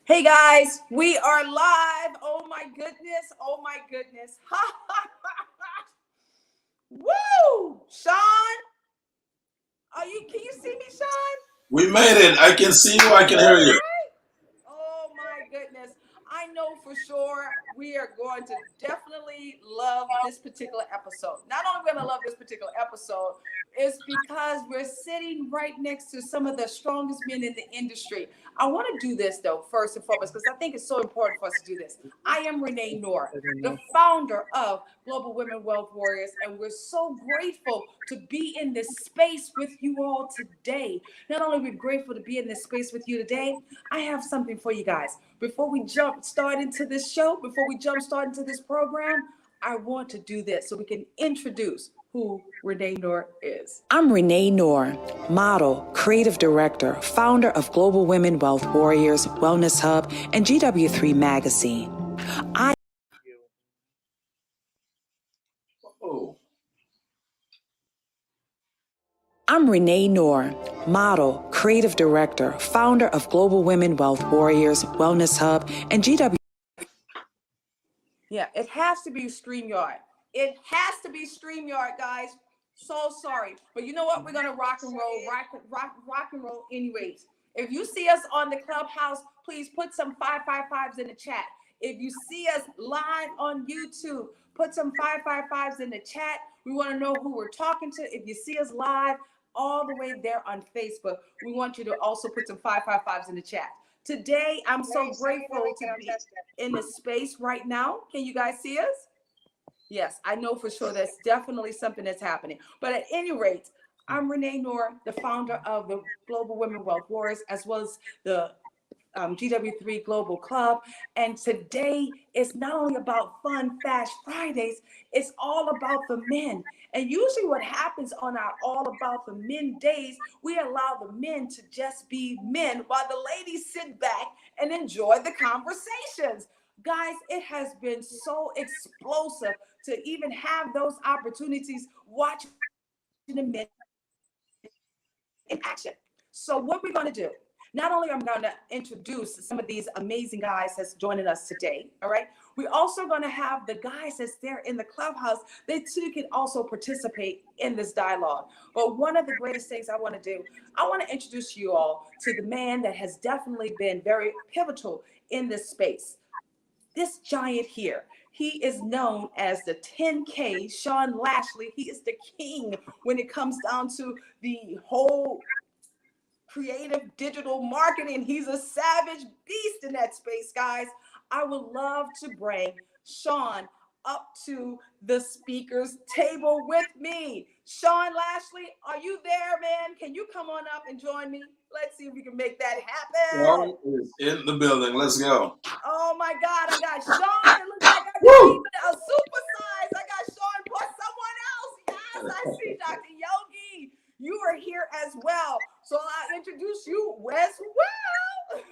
Hey guys, we are live. Oh my goodness. Oh my goodness. Woo! Sean, can you see me, Sean? We made it. I can see you. I can hear you. Oh my goodness. I know for sure we are going to definitely love this particular episode. Not only going to love this particular episode, it's because we're sitting right next to some of the strongest men in the industry. I want to do this though, first and foremost, because I think it's so important for us to do this. I am Renee Noor, the founder of Global Women Wealth Warriors, and we're so grateful to be in this space with you all today. Not only are we grateful to be in this space with you today, I have something for you guys. Before we jump start into this show, before we jump start into this program, I want to do this so we can introduce who Renee Noor is. I'm Renee Noor, model, creative director, founder of Global Women Wealth Warriors, Wellness Hub, and GW3 magazine. I'm Renee Noor, model, creative director, founder of Global Women Wealth Warriors, Wellness Hub, and GW. Yeah, it has to be StreamYard. It has to be StreamYard, guys. So sorry. But you know what? We're going to rock and roll anyways. If you see us on the Clubhouse, please put some 555s in the chat. If you see us live on YouTube, put some 555s in the chat. We want to know who we're talking to. If you see us live all the way there on Facebook, we want you to also put some 555s in the chat. Today, I'm so grateful to be in the space right now. Can you guys see us? Yes, I know for sure that's definitely something that's happening. But at any rate, I'm Renee Noor, the founder of the Global Women Wealth Warriors, as well as the GW3 Global Club. And today is not only about FunFashFridays, it's all about the men. And usually what happens on our All About the Men days, we allow the men to just be men while the ladies sit back and enjoy the conversations. Guys, it has been so explosive to even have those opportunities watching the men in action. So what we're going to do, not only am I going to introduce some of these amazing guys that's joining us today, all right? We're also going to have the guys that's there in the clubhouse. They too can also participate in this dialogue. But one of the greatest things I want to do, I want to introduce you all to the man that has definitely been very pivotal in this space. This giant here, he is known as the 10K, Sean Lashley. He is the king when it comes down to the whole creative digital marketing. He's a savage beast in that space, guys. I would love to bring Sean up to the speaker's table with me. Sean Lashley, are you there, man? Can you come on up and join me? Let's see if we can make that happen. Sean is in the building. Let's go. Oh my God, I got Sean. It looks like I got even a super size. I got Sean plus someone else. Yes, I see Dr. Yogi. You are here as well. So I'll introduce you as well.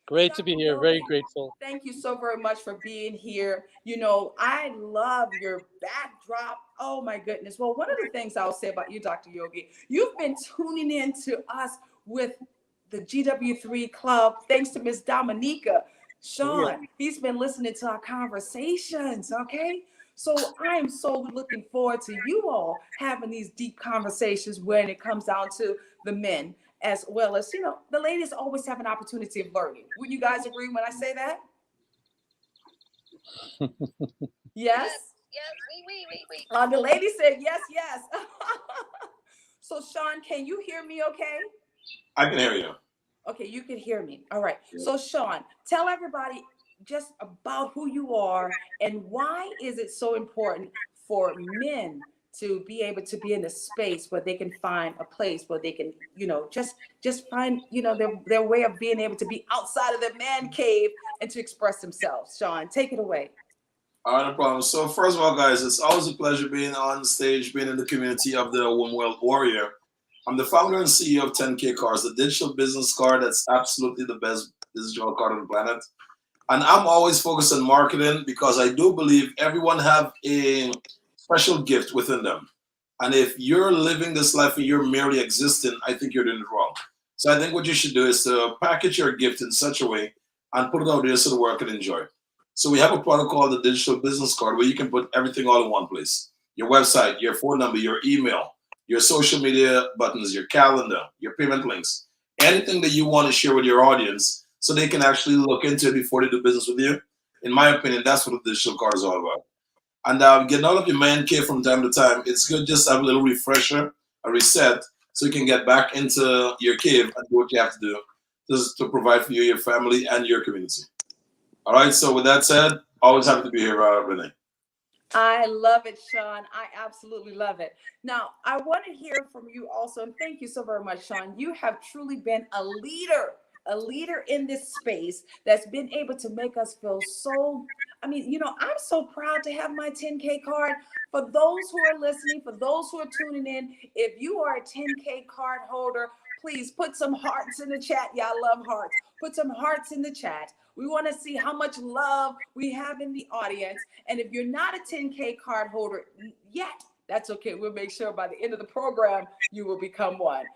Great to be here. Very grateful. Thank you so very much for being here. You know, I love your backdrop. Oh my goodness. Well, one of the things I'll say about you, Dr. Yogi, you've been tuning in to us with the GW3 Club, thanks to Miss Dominica. Sean, he's been listening to our conversations, okay? So I'm so looking forward to you all having these deep conversations when it comes down to the men, as well as, you know, the ladies always have an opportunity of learning. Would you guys agree when I say that? Yes? Yes, the lady said yes, yes. So Sean, can you hear me okay? I can hear you. Okay, you can hear me. All right. So Sean, tell everybody just about who you are and why is it so important for men to be able to be in a space where they can find a place where they can, you know, just find, you know, their way of being able to be outside of their man cave and to express themselves. Sean, take it away. All right, no problem. So first of all, guys, it's always a pleasure being on stage, being in the community of the Women Wealth Warrior. I'm the founder and CEO of 10K Cards, the digital business card that's absolutely the best digital card on the planet. And I'm always focused on marketing because I do believe everyone have a special gift within them. And if you're living this life and you're merely existing, I think you're doing it wrong. So I think what you should do is to package your gift in such a way and put it out there so the world can enjoy it. So we have a product called the digital business card where you can put everything all in one place. Your website, your phone number, your email, your social media buttons, your calendar, your payment links, anything that you want to share with your audience so they can actually look into it before they do business with you. In my opinion, that's what the digital card is all about. And getting out of your man cave from time to time, it's good just to have a little refresher, a reset, so you can get back into your cave and do what you have to do just to provide for you, your family, and your community. All right, so with that said, always happy to be here, Renee. I love it, Sean. I absolutely love it. Now, I want to hear from you also, and thank you so very much, Sean. You have truly been a leader in this space that's been able to make us feel so. I mean, I'm so proud to have my 10K card. For those who are listening, for those who are tuning in, if you are a 10K card holder, please put some hearts in the chat. Y'all love hearts. Put some hearts in the chat. We want to see how much love we have in the audience. And if you're not a 10K card holder yet, that's okay. We'll make sure by the end of the program, you will become one.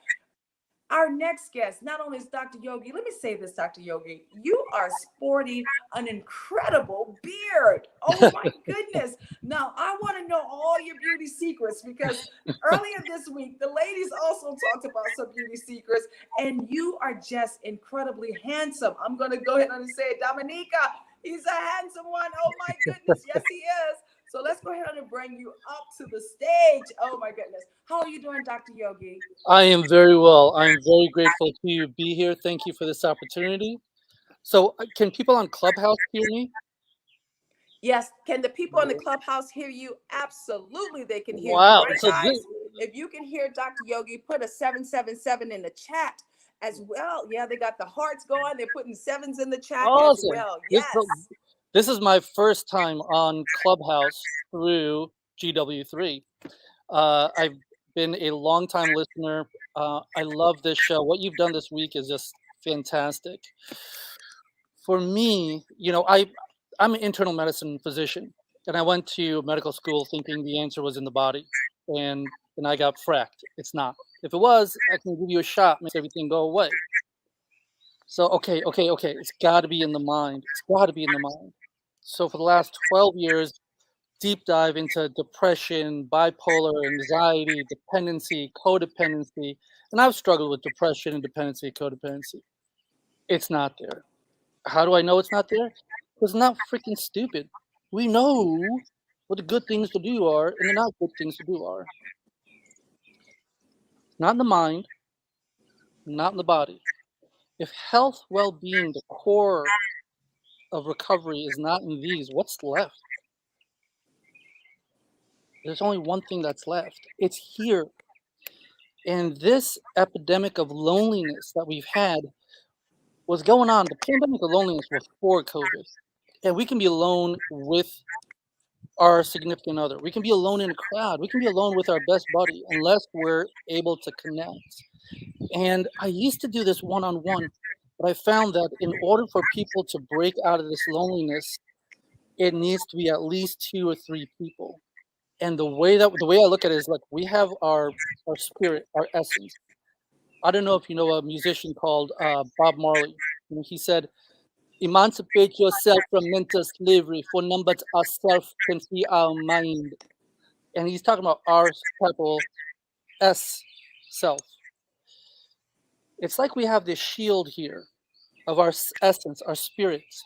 Our next guest, not only is Dr. Yogi, let me say this, Dr. Yogi, you are sporting an incredible beard. Oh my goodness. Now, I want to know all your beauty secrets because earlier this week, the ladies also talked about some beauty secrets, and you are just incredibly handsome. I'm going to go ahead and say, Dominica, he's a handsome one. Oh my goodness. Yes, he is. So let's go ahead and bring you up to the stage. Oh my goodness. How are you doing, Dr. Yogi? I am very well. I'm very grateful to be here. Thank you for this opportunity. So, can people on Clubhouse hear me? Yes. Can the people in the clubhouse hear you? Absolutely, they can hear you. Wow. Right, So guys? If you can hear Dr. Yogi, put a 777 in the chat as well. Yeah, they got the hearts going. They're putting sevens in the chat as awesome. well. Yes. This is my first time on Clubhouse through GW3. I've been a long-time listener. I love this show. What you've done this week is just fantastic. For me, I'm an internal medicine physician, and I went to medical school thinking the answer was in the body, and I got fracked. It's not. If it was, I can give you a shot, makes everything go away. So okay. It's got to be in the mind. It's got to be in the mind. So for the last 12 years, deep dive into depression, bipolar, anxiety, dependency, codependency, and I've struggled with depression and dependency, codependency. It's not there. How do I know it's not there? Because it's not freaking stupid. We know what the good things to do are and the not good things to do are. Not in the mind, not in the body. If health, well-being, the core of recovery is not in these, what's left? There's only one thing that's left. It's here. And this epidemic of loneliness that we've had was going on. The pandemic of loneliness was before COVID. And we can be alone with our significant other. We can be alone in a crowd. We can be alone with our best buddy unless we're able to connect. And I used to do this one-on-one, but I found that in order for people to break out of this loneliness, it needs to be at least 2 or 3 people. And the way I look at it is like we have our spirit, our essence. I don't know if you know a musician called Bob Marley. He said, "Emancipate yourself from mental slavery, for none but ourselves can free our mind." And he's talking about our capital S self. It's like we have this shield here of our essence, our spirits.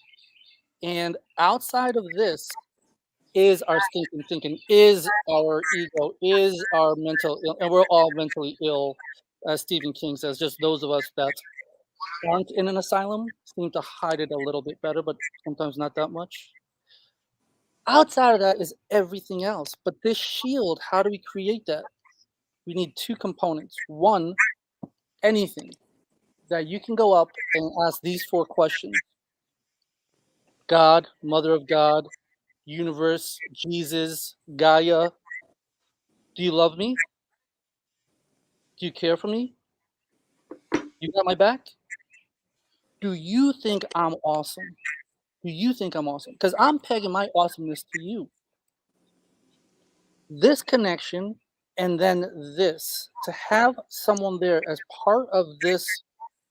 And outside of this is our stinking thinking, is our ego, is our mental ill, and we're all mentally ill, as Stephen King says. Just those of us that aren't in an asylum seem to hide it a little bit better, but sometimes not that much. Outside of that is everything else. But this shield, how do we create that? We need 2 components. One, anything that you can go up and ask these 4 questions. God, Mother of God, universe, Jesus, Gaia. Do you love me? Do you care for me? You got my back? Do you think I'm awesome? Do you think I'm awesome? Because I'm pegging my awesomeness to you. This connection and then this, to have someone there as part of this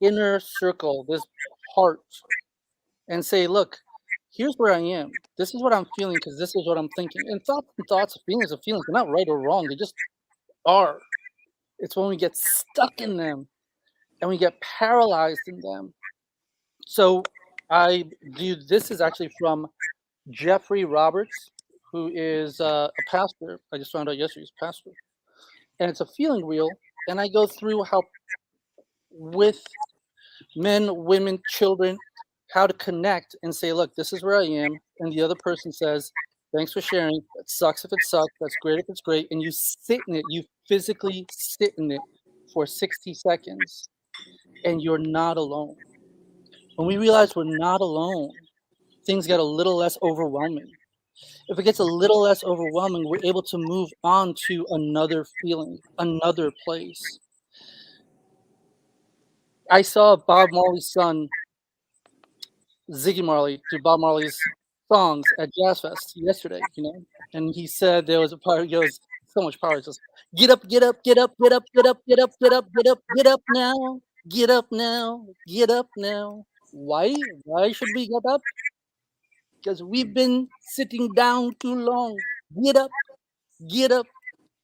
inner circle, this heart, and say, look, here's where I am. This is what I'm feeling because this is what I'm thinking. And thoughts, feelings of feelings, they're not right or wrong. They just are. It's when we get stuck in them and we get paralyzed in them. So this is actually from Jeffrey Roberts, who is a pastor. I just found out yesterday he's a pastor. And it's a feeling wheel. And I go through how with men, women, children, how to connect and say, look, this is where I am. And the other person says, thanks for sharing. It sucks if it sucks. That's great if it's great. And you sit in it. You physically sit in it for 60 seconds. And you're not alone. When we realize we're not alone, things get a little less overwhelming. If it gets a little less overwhelming, we're able to move on to another feeling, another place. I saw Bob Marley's son, Ziggy Marley, do Bob Marley's songs at Jazz Fest yesterday, and he said there was a part, he goes, so much power, just get up, get up, get up, get up, get up, get up, get up, get up, get up now, get up now, get up now. Why should we get up? Because we've been sitting down too long. Get up, get up,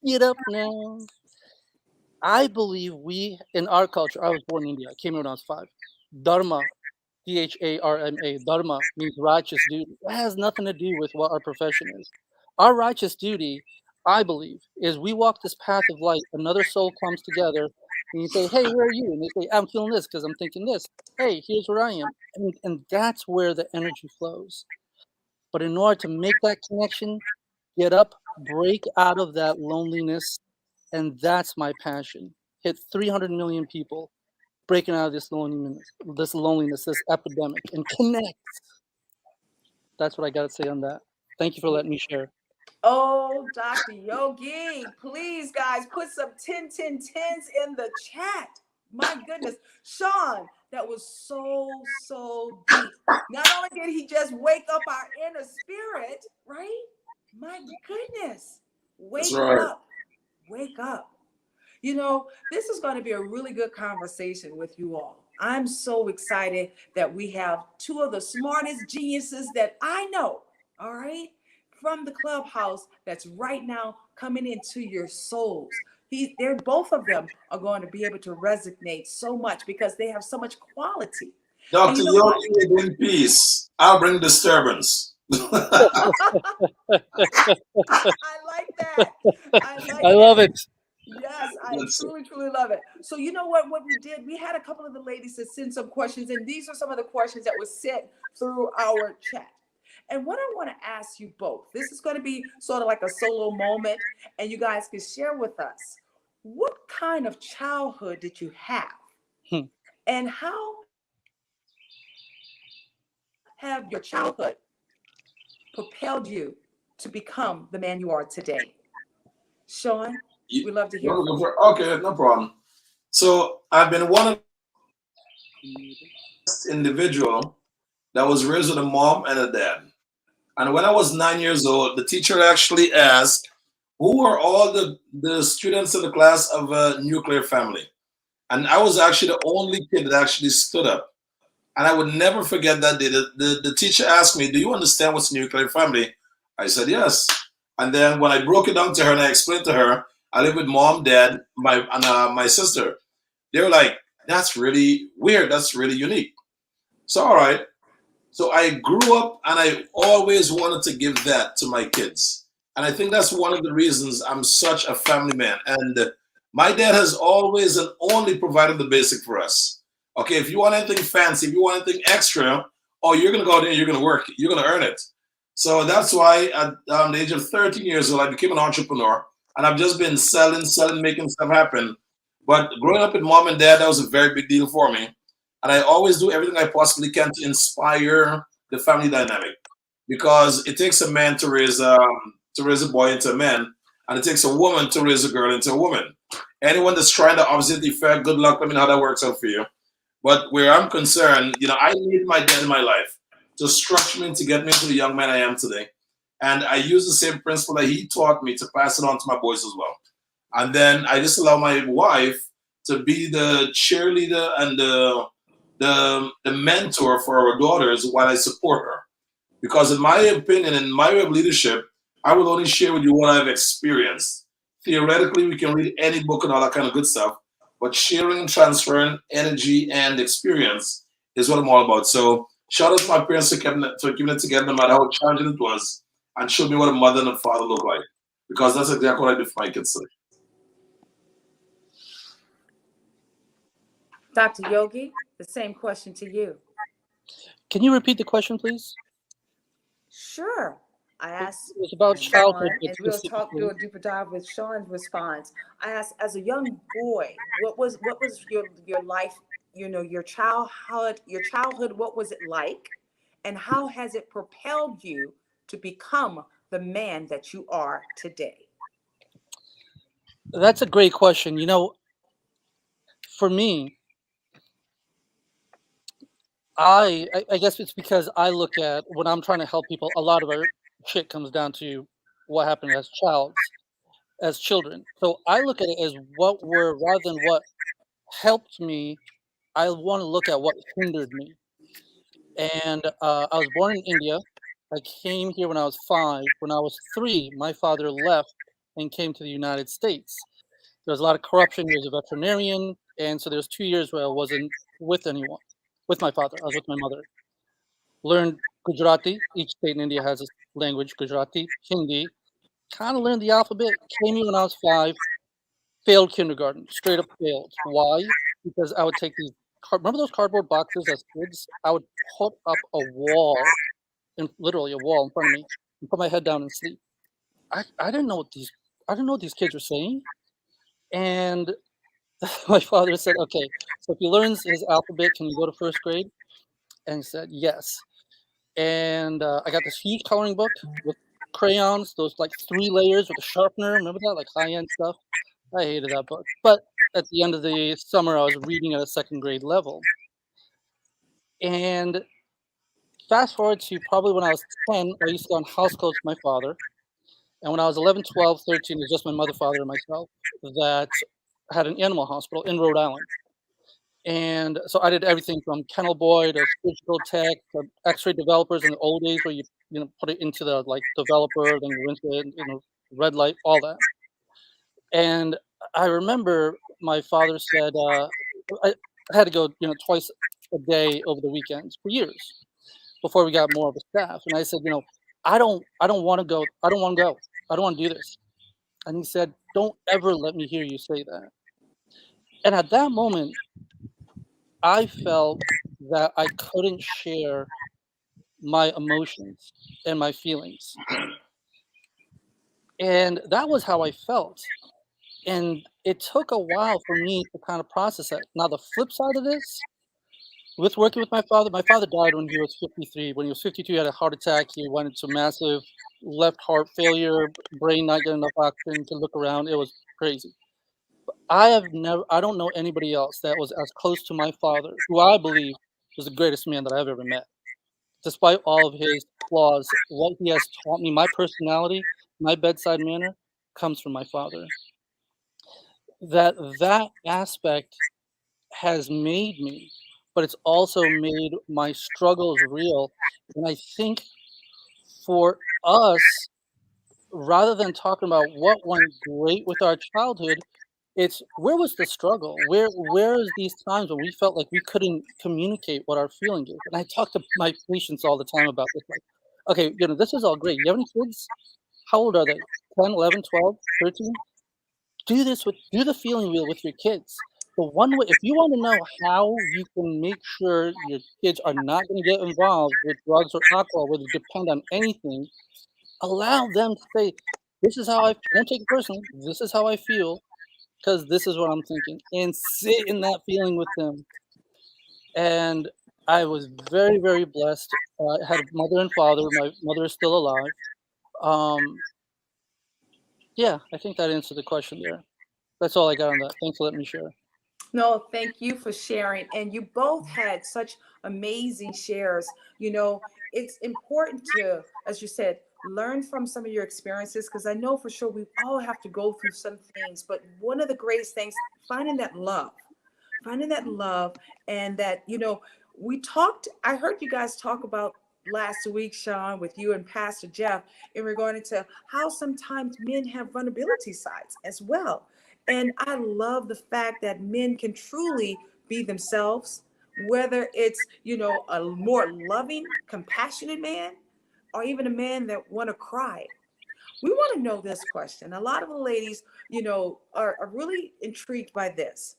get up now. I believe we, in our culture, I was born in India. I came here when I was 5. Dharma, D-H-A-R-M-A, Dharma means righteous duty. That has nothing to do with what our profession is. Our righteous duty, I believe, is we walk this path of light. Another soul comes together, and you say, hey, where are you? And they say, I'm feeling this because I'm thinking this. Hey, here's where I am. And that's where the energy flows. But in order to make that connection, get up, break out of that loneliness, and that's my passion. Hit 300 million people, breaking out of this loneliness, this epidemic, and connect. That's what I got to say on that. Thank you for letting me share. Oh, Dr. Yogi, please, guys, put some 10s in the chat. My goodness. Sean, that was so deep. Not only did he just wake up our inner spirit, right? My goodness. Wake up. Wake up. This is going to be a really good conversation with you all. I'm so excited that we have 2 of the smartest geniuses that I know, all right, from the clubhouse that's right now coming into your souls. They're both of them are going to be able to resonate so much because they have so much quality. Dr. Yogi, in peace. I'll bring disturbance. I like that. I love it. Yes, I truly love it. So you know what we did? We had a couple of the ladies that sent some questions, and these are some of the questions that were sent through our chat. And what I want to ask you both, this is going to be sort of like a solo moment, and you guys can share with us, what kind of childhood did you have? And how have your childhood propelled you to become the man you are today? Sean, we'd love to hear from you. Okay, no problem. So I've been one of the individual that was raised with a mom and a dad. And when I was 9 years old, the teacher actually asked, who are all the students in the class of a nuclear family? And I was actually the only kid that actually stood up. And I would never forget that day. The teacher asked me, do you understand what's a nuclear family? I said, yes. And then when I broke it down to her and I explained to her, I live with mom, dad, my sister. They were like, that's really weird. That's really unique. So, all right. So I grew up and I always wanted to give that to my kids. And I think that's one of the reasons I'm such a family man. And my dad has always and only provided the basic for us. Okay, if you want anything fancy, if you want anything extra, you're going to go out there and you're going to work. You're going to earn it. So that's why at the age of 13 years old, I became an entrepreneur. And I've just been selling, making stuff happen. But growing up with mom and dad, that was a very big deal for me. And I always do everything I possibly can to inspire the family dynamic, because it takes a man to raise a boy into a man, and it takes a woman to raise a girl into a woman. Anyone that's trying the opposite effect, good luck. Let me know how that works out for you. But where I'm concerned, I need my dad in my life to structure me to get me to the young man I am today. And I use the same principle that he taught me to pass it on to my boys as well. And then I just allow my wife to be the cheerleader and the mentor for our daughters while I support her. Because in my opinion, in my way of leadership, I will only share with you what I've experienced. Theoretically, we can read any book and all that kind of good stuff, but sharing and transferring energy and experience is what I'm all about. So shout out to my parents for keeping it together no matter how challenging it was, and showed me what a mother and a father look like. Because that's exactly what I do for my kids today. Dr. Yogi, the same question to you. Can you repeat the question, please? Sure. I asked It was about Sean, childhood, but and we'll do specifically. a deeper dive with Sean's response. I asked, as a young boy, what was your life, your childhood, what was it like? And how has it propelled you to become the man that you are today? That's a great question. For me, I guess it's because I look at when I'm trying to help people, a lot of our shit comes down to what happened as children. So I look at it as rather than what helped me, I want to look at what hindered me. And I was born in India. I came here when I was 5. When I was 3, my father left and came to the United States. There was a lot of corruption. He was a veterinarian, and so there was 2 years where I wasn't with anyone, with my father. I was with my mother. Learned Gujarati. Each state in India has a language, Gujarati, Hindi. Kind of learned the alphabet. Came here when I was 5. Failed kindergarten. Straight up failed. Why? Because I would take these. Remember those cardboard boxes as kids? I would put up a wall, literally a wall in front of me, and put my head down and sleep. I didn't know what these kids were saying, and my father said, "Okay, so if he learns his alphabet, can he go to first grade?" And he said, "Yes." And I got this huge coloring book with crayons, those like 3 layers with a sharpener. Remember that, like high-end stuff? I hated that book. But at the end of the summer, I was reading at a 2nd grade level. And fast forward to probably when I was 10, I used to go on house calls with my father. And when I was 11, 12, 13, it was just my mother, father, and myself that had an animal hospital in Rhode Island. And so I did everything from kennel boy to surgical tech to X-ray developers in the old days where you put it into the like developer, then you rinse it, red light, all that. And I remember my father said I had to go twice a day over the weekends for years before we got more of a staff. And I said, I don't want to go. I don't want to go. I don't want to do this. And he said, don't ever let me hear you say that. And at that moment, I felt that I couldn't share my emotions and my feelings. And that was how I felt. And it took a while for me to kind of process that. Now, the flip side of this, with working with my father died when he was 53. When he was 52, he had a heart attack. He went into massive left heart failure, brain not getting enough oxygen to look around. It was crazy. I don't know anybody else that was as close to my father, who I believe was the greatest man that I've ever met. Despite all of his flaws, what he has taught me, my personality, my bedside manner, comes from my father. That aspect has made me, but it's also made my struggles real. And I think for us, rather than talking about what went great with our childhood, it's where was the struggle? Where is these times when we felt like we couldn't communicate what our feeling is? And I talk to my patients all the time about this. Like, okay, this is all great. You have any kids? How old are they? 10, 11, 12, 13? Do the feeling wheel with your kids. The one way, if you want to know how you can make sure your kids are not going to get involved with drugs or alcohol, where they depend on anything, allow them to say, "This is how I don't take it personally. This is how I feel, because this is what I'm thinking," and sit in that feeling with them. And I was very, very blessed. I had a mother and father. My mother is still alive. Yeah, I think that answered the question there. That's all I got on that. Thanks for letting me share. No, thank you for sharing. And you both had such amazing shares. It's important to, as you said, learn from some of your experiences, because I know for sure we all have to go through some things. But one of the greatest things, finding that love, and that, I heard you guys talk about last week, Sean, with you and Pastor Jeff, in regard to how sometimes men have vulnerability sides as well. And I love the fact that men can truly be themselves, whether it's, a more loving, compassionate man, or even a man that want to cry. We want to know this question. A lot of the ladies, are really intrigued by this.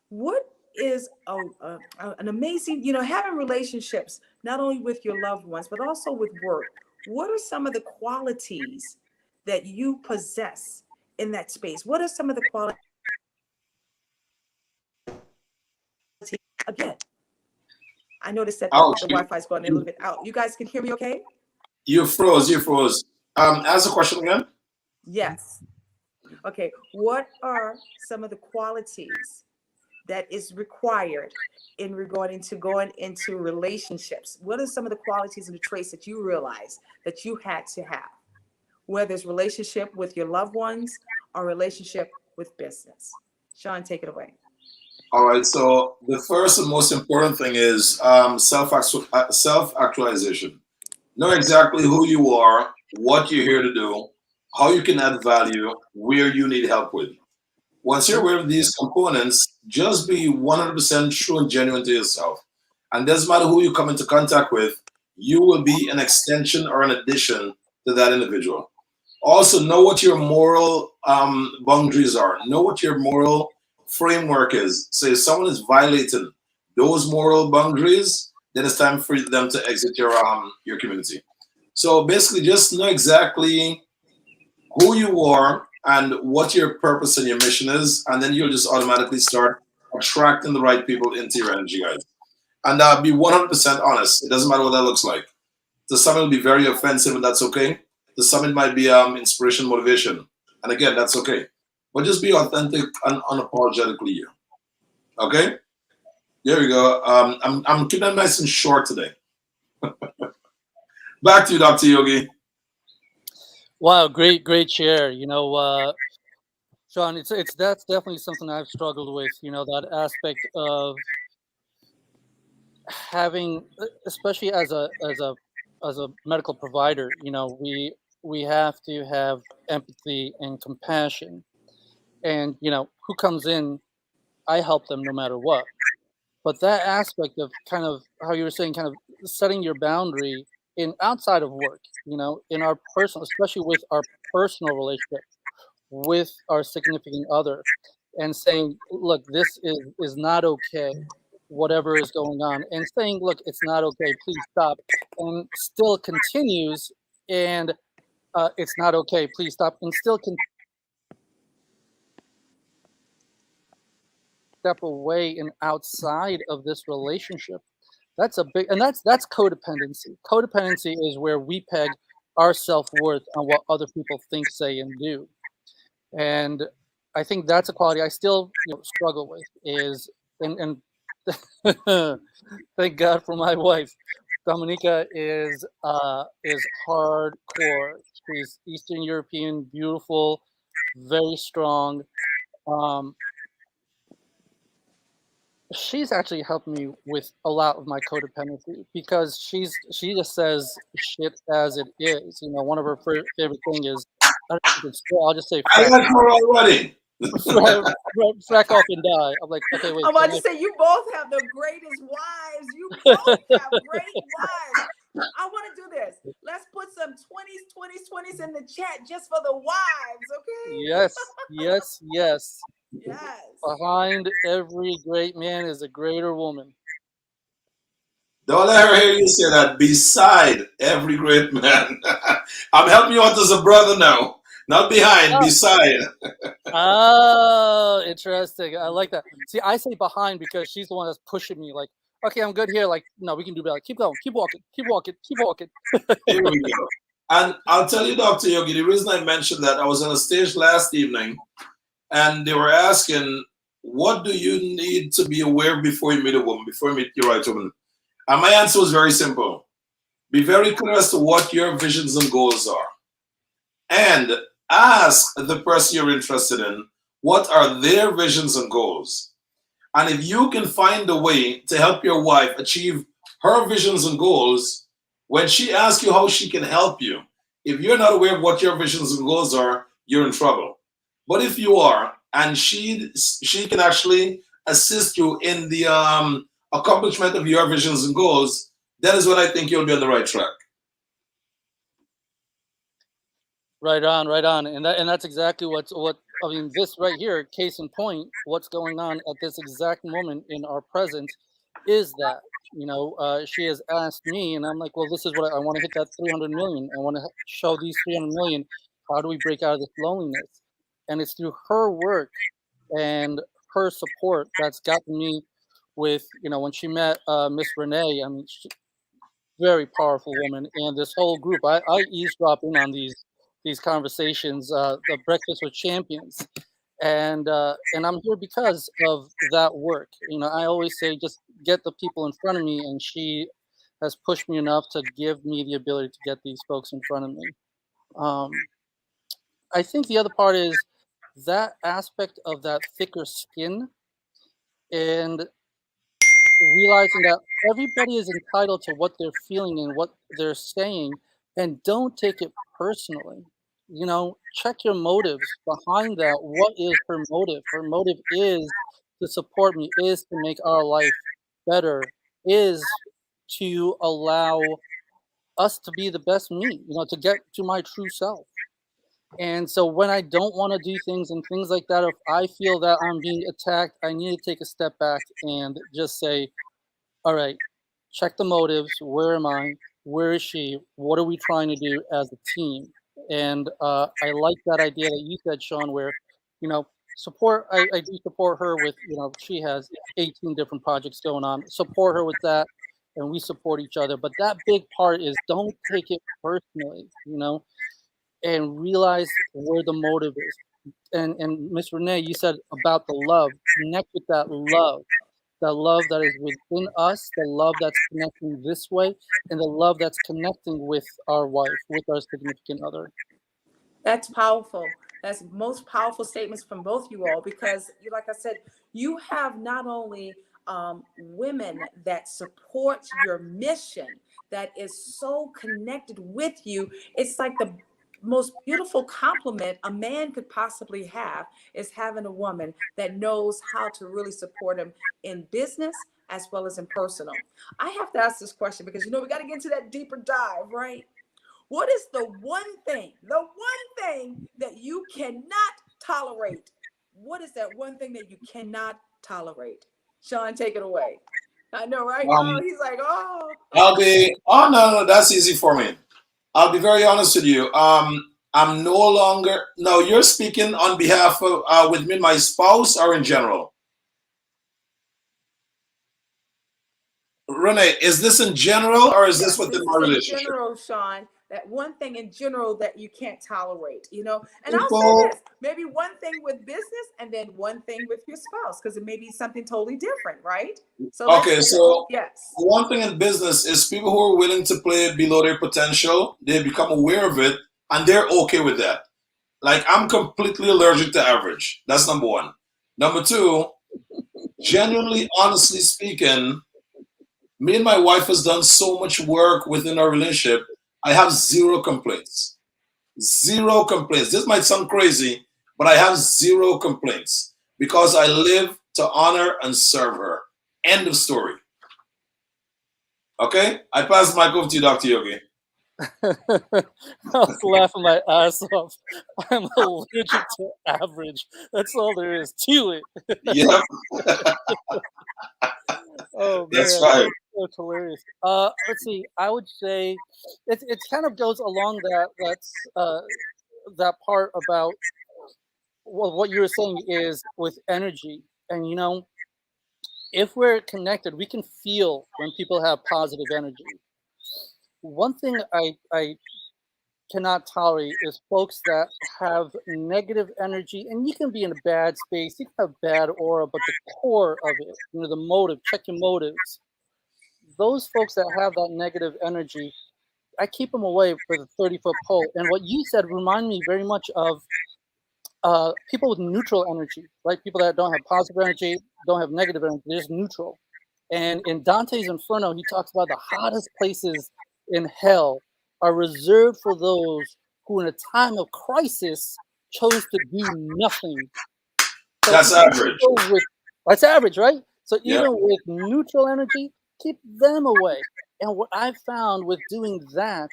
What is an amazing, having relationships, not only with your loved ones, but also with work? What are some of the qualities that you possess in that space? What are some of the qualities? Again, I noticed that Ouch. the Wi-Fi is going a little bit out. You guys can hear me okay? You froze. Ask the question again. Yes. Okay. What are some of the qualities that is required in regarding to going into relationships? What are some of the qualities and the traits that you realize that you had to have, whether it's relationship with your loved ones or relationship with business? Sean, take it away. All right. So the first and most important thing is self-actualization. Know exactly who you are, what you're here to do, how you can add value, where you need help with. Once you're aware of these components, just be 100% true and genuine to yourself. And doesn't matter who you come into contact with, you will be an extension or an addition to that individual. Also, know what your moral boundaries are. Know what your moral framework is. So if someone is violating those moral boundaries, then it's time for them to exit your community. So basically, just know exactly who you are and what your purpose and your mission is, and then you'll just automatically start attracting the right people into your energy, guys. And be 100% honest. It doesn't matter what that looks like. To some, it'll be very offensive, and that's okay. To some, it might be inspiration, motivation, and again, that's okay. But just be authentic and unapologetically you. Okay? There we go. I'm keeping it nice and short today. Back to you, Dr. Yogi. Wow, great share. Sean, that's definitely something I've struggled with. That aspect of having, especially as a medical provider, we have to have empathy and compassion. And who comes in, I help them no matter what. But that aspect of kind of how you were saying, kind of setting your boundary in outside of work, in our personal, especially with our personal relationship with our significant other, and saying, look, this is not okay, whatever is going on, and saying, look, it's not okay, please stop, and still continues, and it's not okay, please stop, and still can step away and outside of this relationship. That's a big, and that's codependency. Codependency is where we peg our self-worth on what other people think, say, and do. And I think that's a quality I still struggle with is, and thank God for my wife. Dominica is hardcore. She's Eastern European, beautiful, very strong. She's actually helped me with a lot of my codependency because she just says shit as it is. One of her favorite thing is, I'll just say, I like her already. Frack off and die. I'm like, okay, wait. I'm about to say, you both have the greatest wives. You both have great wives. I want to do this. Let's put some 20s in the chat just for the wives, okay? Yes. Yes. Behind every great man is a greater woman. Don't let her hear you say that. Beside every great man. I'm helping you out as a brother now. Not behind, beside. Oh, interesting. I like that. See, I say behind because she's the one that's pushing me. Like, okay, I'm good here. Like, no, we can do better. Like, keep going, keep walking. Here we go. And I'll tell you, Dr. Yogi, the reason I mentioned that, I was on a stage last evening, and they were asking, what do you need to be aware before you meet a woman, before you meet your right woman? And my answer was very simple. Be very clear as to what your visions and goals are. And ask the person you're interested in what are their visions and goals. And if you can find a way to help your wife achieve her visions and goals, when she asks you how she can help you, if you're not aware of what your visions and goals are, you're in trouble. But if you are, and she can actually assist you in the accomplishment of your visions and goals, that is what I think you'll be on the right track. Right on, and that's exactly what I mean. This right here, case in point, what's going on at this exact moment in our present is that she has asked me, and I'm like, well, this is what I want to hit that 300 million. I want to show these 300 million. How do we break out of this loneliness? And it's through her work and her support that's gotten me with when she met Miss Renee. I mean, very powerful woman, and this whole group. I eavesdrop in on these conversations, the Breakfast with Champions, and I'm here because of that work. I always say just get the people in front of me, and she has pushed me enough to give me the ability to get these folks in front of me. Um, I think the other part is that aspect of that thicker skin and realizing that everybody is entitled to what they're feeling and what they're saying, and don't take it personally. Check your motives behind that. What is her motive? Her motive is to support me, is to make our life better, is to allow us to be the best me, to get to my true self. And so when I don't want to do things and things like that, if I feel that I'm being attacked, I need to take a step back and just say, all right, check the motives. Where am I? Where is she? What are we trying to do as a team? And I like that idea that you said, Sean, where, support, I do support her with, she has 18 different projects going on. Support her with that, and we support each other. But that big part is don't take it personally, and realize where the motive is. And Miss Renee, you said about the love. Connect with that love. The love that is within us, the love that's connecting this way, and the love that's connecting with our wife, with our significant other. That's powerful. That's most powerful statements from both you all, because like I said, you have not only women that support your mission, that is so connected with you. It's like the most beautiful compliment a man could possibly have is having a woman that knows how to really support him in business as well as in personal. I have to ask this question because we got to get into that deeper dive, right? What is the one thing that you cannot tolerate? What is that one thing that you cannot tolerate? Sean, take it away. I know, right? Oh, he's like, oh. No, that's easy for me. I'll be very honest with you. I'm no longer, no, you're speaking on behalf of, with me, my spouse, or in general? Renee, is this in general, or is this within my relationship? In general, Sean, that one thing in general that you can't tolerate, and I'll say this, maybe one thing with business and then one thing with your spouse, because it may be something totally different, right? So okay, so yes, one thing in business is people who are willing to play below their potential, they become aware of it, and they're okay with that. Like, I'm completely allergic to average. That's number one. Number two, genuinely, honestly speaking, me and my wife has done so much work within our relationship. I have zero complaints. Zero complaints. This might sound crazy, but I have zero complaints because I live to honor and serve her. End of story. Okay? I pass the mic over to you, Dr. Yogi. I was laughing my ass off. I'm allergic to average. That's all there is to it. Yep. Oh, man. That's right. That's hilarious. Let's see. I would say it kind of goes along that part about what you were saying is with energy. And, if we're connected, we can feel when people have positive energy. One thing I cannot tolerate is folks that have negative energy, and you can be in a bad space, you can have bad aura, but the core of it, the motive, check your motives. Those folks that have that negative energy, I keep them away with a 30-foot pole. And what you said reminded me very much of people with neutral energy, right? People that don't have positive energy, don't have negative energy, they're just neutral. And in Dante's Inferno, he talks about the hottest places in hell are reserved for those who, in a time of crisis, chose to do nothing. So That's average. that's average, right? So Yeah. even with neutral energy, keep them away. And what I've found with doing that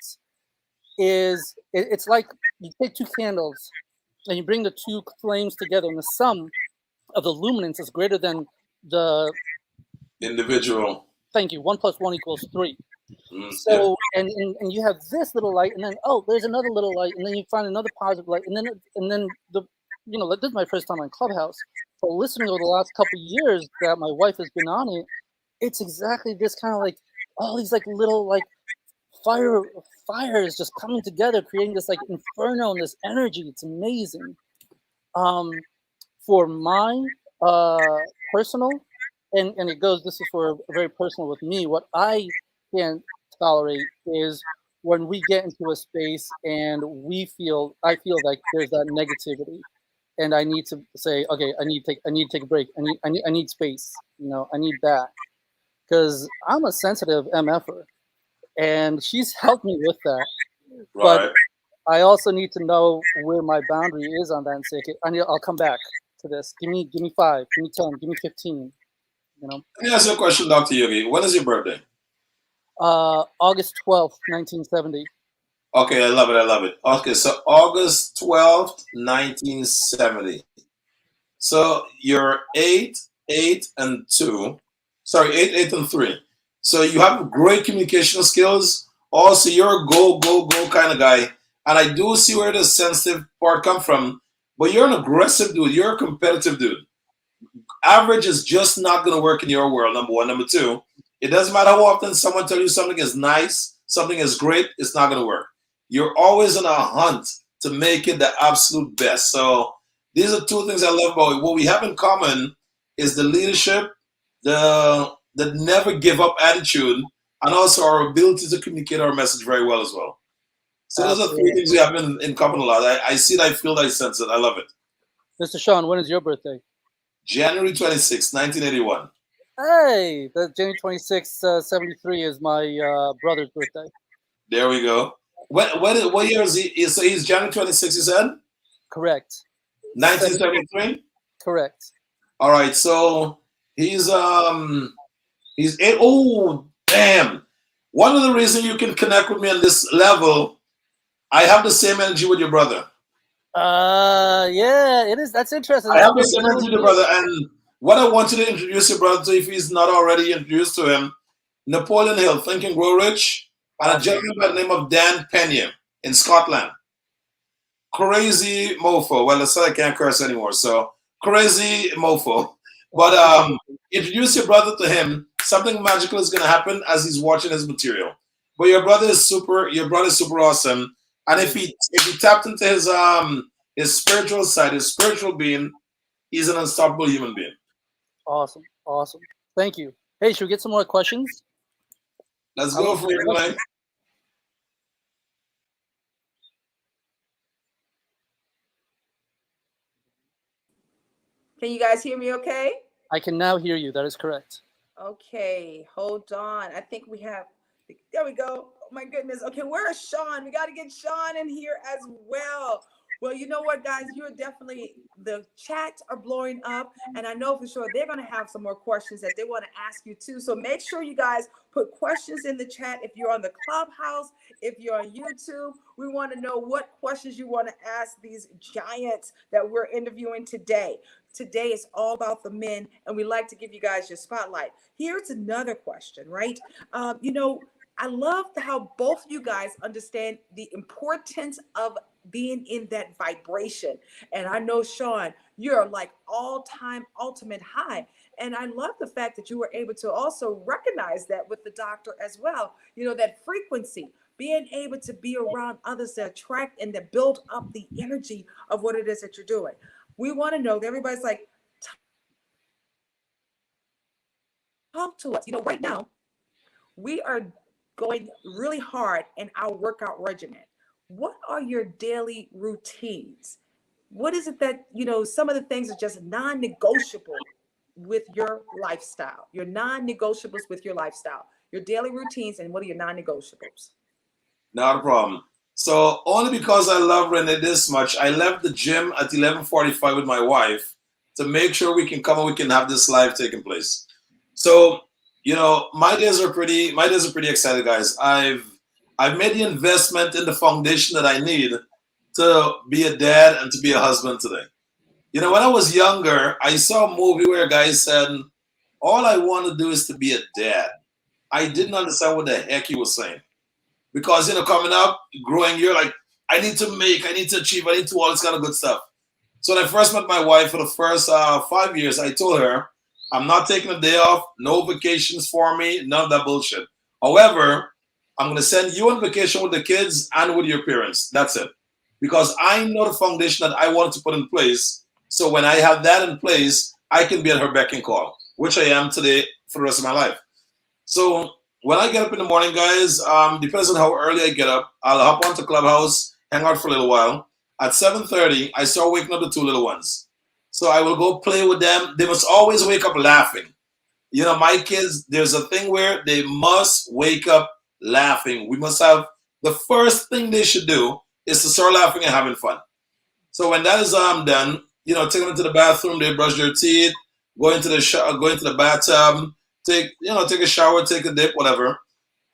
is it's like you take two candles and you bring the two flames together, and the sum of the luminance is greater than the Individual. thank you 1 + 1 = 3. Yeah. So and you have this little light, and then there's another little light, and then you find another positive light, and then the this is my first time on Clubhouse. So listening over the last couple of years that my wife has been on it, it's exactly this kind of like all these like little like fires just coming together, creating this like inferno and this energy. It's amazing. For my personal, and it goes. This is for very personal with me. What I can't tolerate is when we get into a space and I feel like there's that negativity, and I need to say, okay, I need to take a break. I need space. I need that because I'm a sensitive MFer, and she's helped me with that. Right. But I also need to know where my boundary is on that and say, okay, I'll come back to this. Give me 5, give me 10, give me 15. Let me ask you a question, Dr. Yogi. When is your birthday? August 12th, 1970. Okay, I love it. Okay, so August 12th, 1970. So you're 8, 8, and 2. Sorry, 8, 8, and 3. So you have great communication skills. Also, you're a go kind of guy. And I do see where the sensitive part come from. But you're an aggressive dude. You're a competitive dude. Average is just not going to work in your world, number one. Number two, it doesn't matter how often someone tells you something is nice, something is great, it's not going to work. You're always on a hunt to make it the absolute best. So these are two things I love about it. What we have in common is the leadership, the never give up attitude, and also our ability to communicate our message very well as well. So those are three things we have in common a lot. I see it, I feel it, I sense it. I love it. Mr. Sean, when is your birthday? January 26, 1981. Hey, the January 26, 73 is my brother's birthday. There we go. What year is he? So he's January 26, you said? Correct. 1973? Correct. All right, so he's 8. Oh, damn. One of the reasons you can connect with me on this level, I have the same energy with your brother. Yeah, it is. That's interesting. I have the same energy with your brother, and what I want you to introduce your brother to, if he's not already introduced to him, Napoleon Hill, Think and Grow Rich, and a gentleman by the name of Dan Pena in Scotland. Crazy mofo. Well, I said I can't curse anymore, so crazy mofo. But introduce your brother to him. Something magical is going to happen as he's watching his material. But your brother is super awesome. And if he tapped into his spiritual side, his spiritual being, he's an unstoppable human being. Awesome. Thank you. Hey, should we get some more questions? Let's go for it, man. Can you guys hear me okay? I can now hear you. That is correct. Okay, hold on. I think we have, there we go. Oh my goodness. Okay, where's Sean? We got to get Sean in here as well. Well, you know what, guys? You're definitely, the chats are blowing up, and I know for sure they're going to have some more questions that they want to ask you too. So make sure you guys put questions in the chat. If you're on the Clubhouse, if you're on YouTube, we want to know what questions you want to ask these giants that we're interviewing today. Today is all about the men, and we like to give you guys your spotlight. Here's another question, right? I love how both you guys understand the importance of being in that vibration. And I know, Sean, you're like all-time ultimate high. And I love the fact that you were able to also recognize that with the doctor as well. That frequency, being able to be around others that attract and that build up the energy of what it is that you're doing. We want to know that everybody's like, talk to us. Right now, we are going really hard in our workout regimen. What are your daily routines? What is it that, some of the things are just non-negotiable with your lifestyle, your non-negotiables with your lifestyle, your daily routines, and what are your non-negotiables? Not a problem. So only because I love Renee this much, I left the gym at 11:45 with my wife to make sure we can come and we can have this live taking place. So, my days are pretty excited, guys. I've made the investment in the foundation that I need to be a dad and to be a husband today. When I was younger, I saw a movie where a guy said, all I want to do is to be a dad. I didn't understand what the heck he was saying. Because, coming up, growing, you're like, I need to make, I need to achieve, I need to all this kind of good stuff. So when I first met my wife for the first 5 years, I told her, I'm not taking a day off, no vacations for me, none of that bullshit. However, I'm going to send you on vacation with the kids and with your parents. That's it. Because I know the foundation that I wanted to put in place. So when I have that in place, I can be at her beck and call, which I am today for the rest of my life. So when I get up in the morning, guys, depends on how early I get up. I'll hop onto Clubhouse, hang out for a little while. At 7:30, I start waking up the two little ones. So I will go play with them. They must always wake up laughing. My kids, there's a thing where they must wake up laughing. We must have, the first thing they should do is to start laughing and having fun. So when that is done, take them into the bathroom, they brush their teeth, go into the bathtub, take a shower, take a dip, whatever.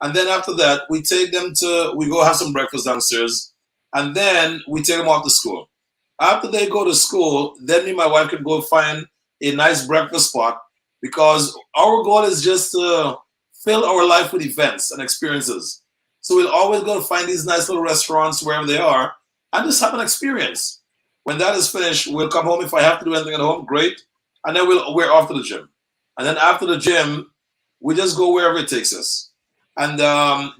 And then after that, we go have some breakfast downstairs. And then we take them off to school. After they go to school, then me and my wife can go find a nice breakfast spot, because our goal is just to fill our life with events and experiences. So we'll always go to find these nice little restaurants wherever they are and just have an experience. When that is finished, we'll come home. If I have to do anything at home, great. And then we're off to the gym. And then after the gym, we just go wherever it takes us. And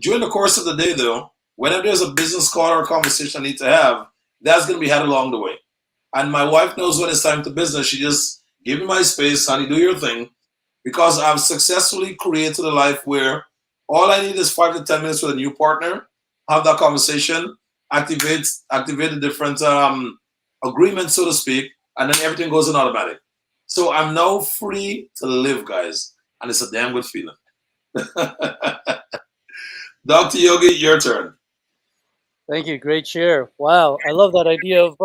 during the course of the day, though, whenever there's a business call or a conversation I need to have, that's going to be had along the way. And my wife knows when it's time to business. She just give me my space, honey, do your thing. Because I've successfully created a life where all I need is 5 to 10 minutes with a new partner, have that conversation, activate the different agreements, so to speak, and then everything goes in automatic. So I'm now free to live, guys. And it's a damn good feeling. Dr. Yogi, your turn. Thank you. Great share. Wow. I love that idea of,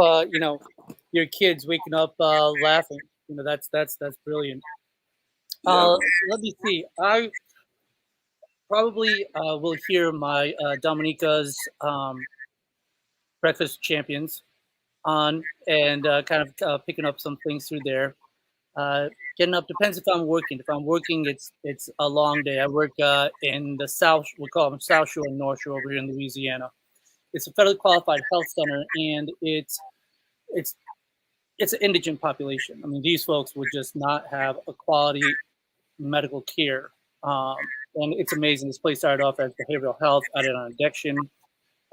your kids waking up laughing. That's brilliant. Yeah. Let me see. I probably will hear my Dominica's Breakfast Champions on, and kind of picking up some things through there. Getting up depends if I'm working. If I'm working, it's a long day. I work in the South. We call them South Shore and North Shore over here in Louisiana. It's a federally qualified health center, and it's an indigent population. I mean, these folks would just not have a quality medical care. And it's amazing. This place started off as behavioral health, added on addiction,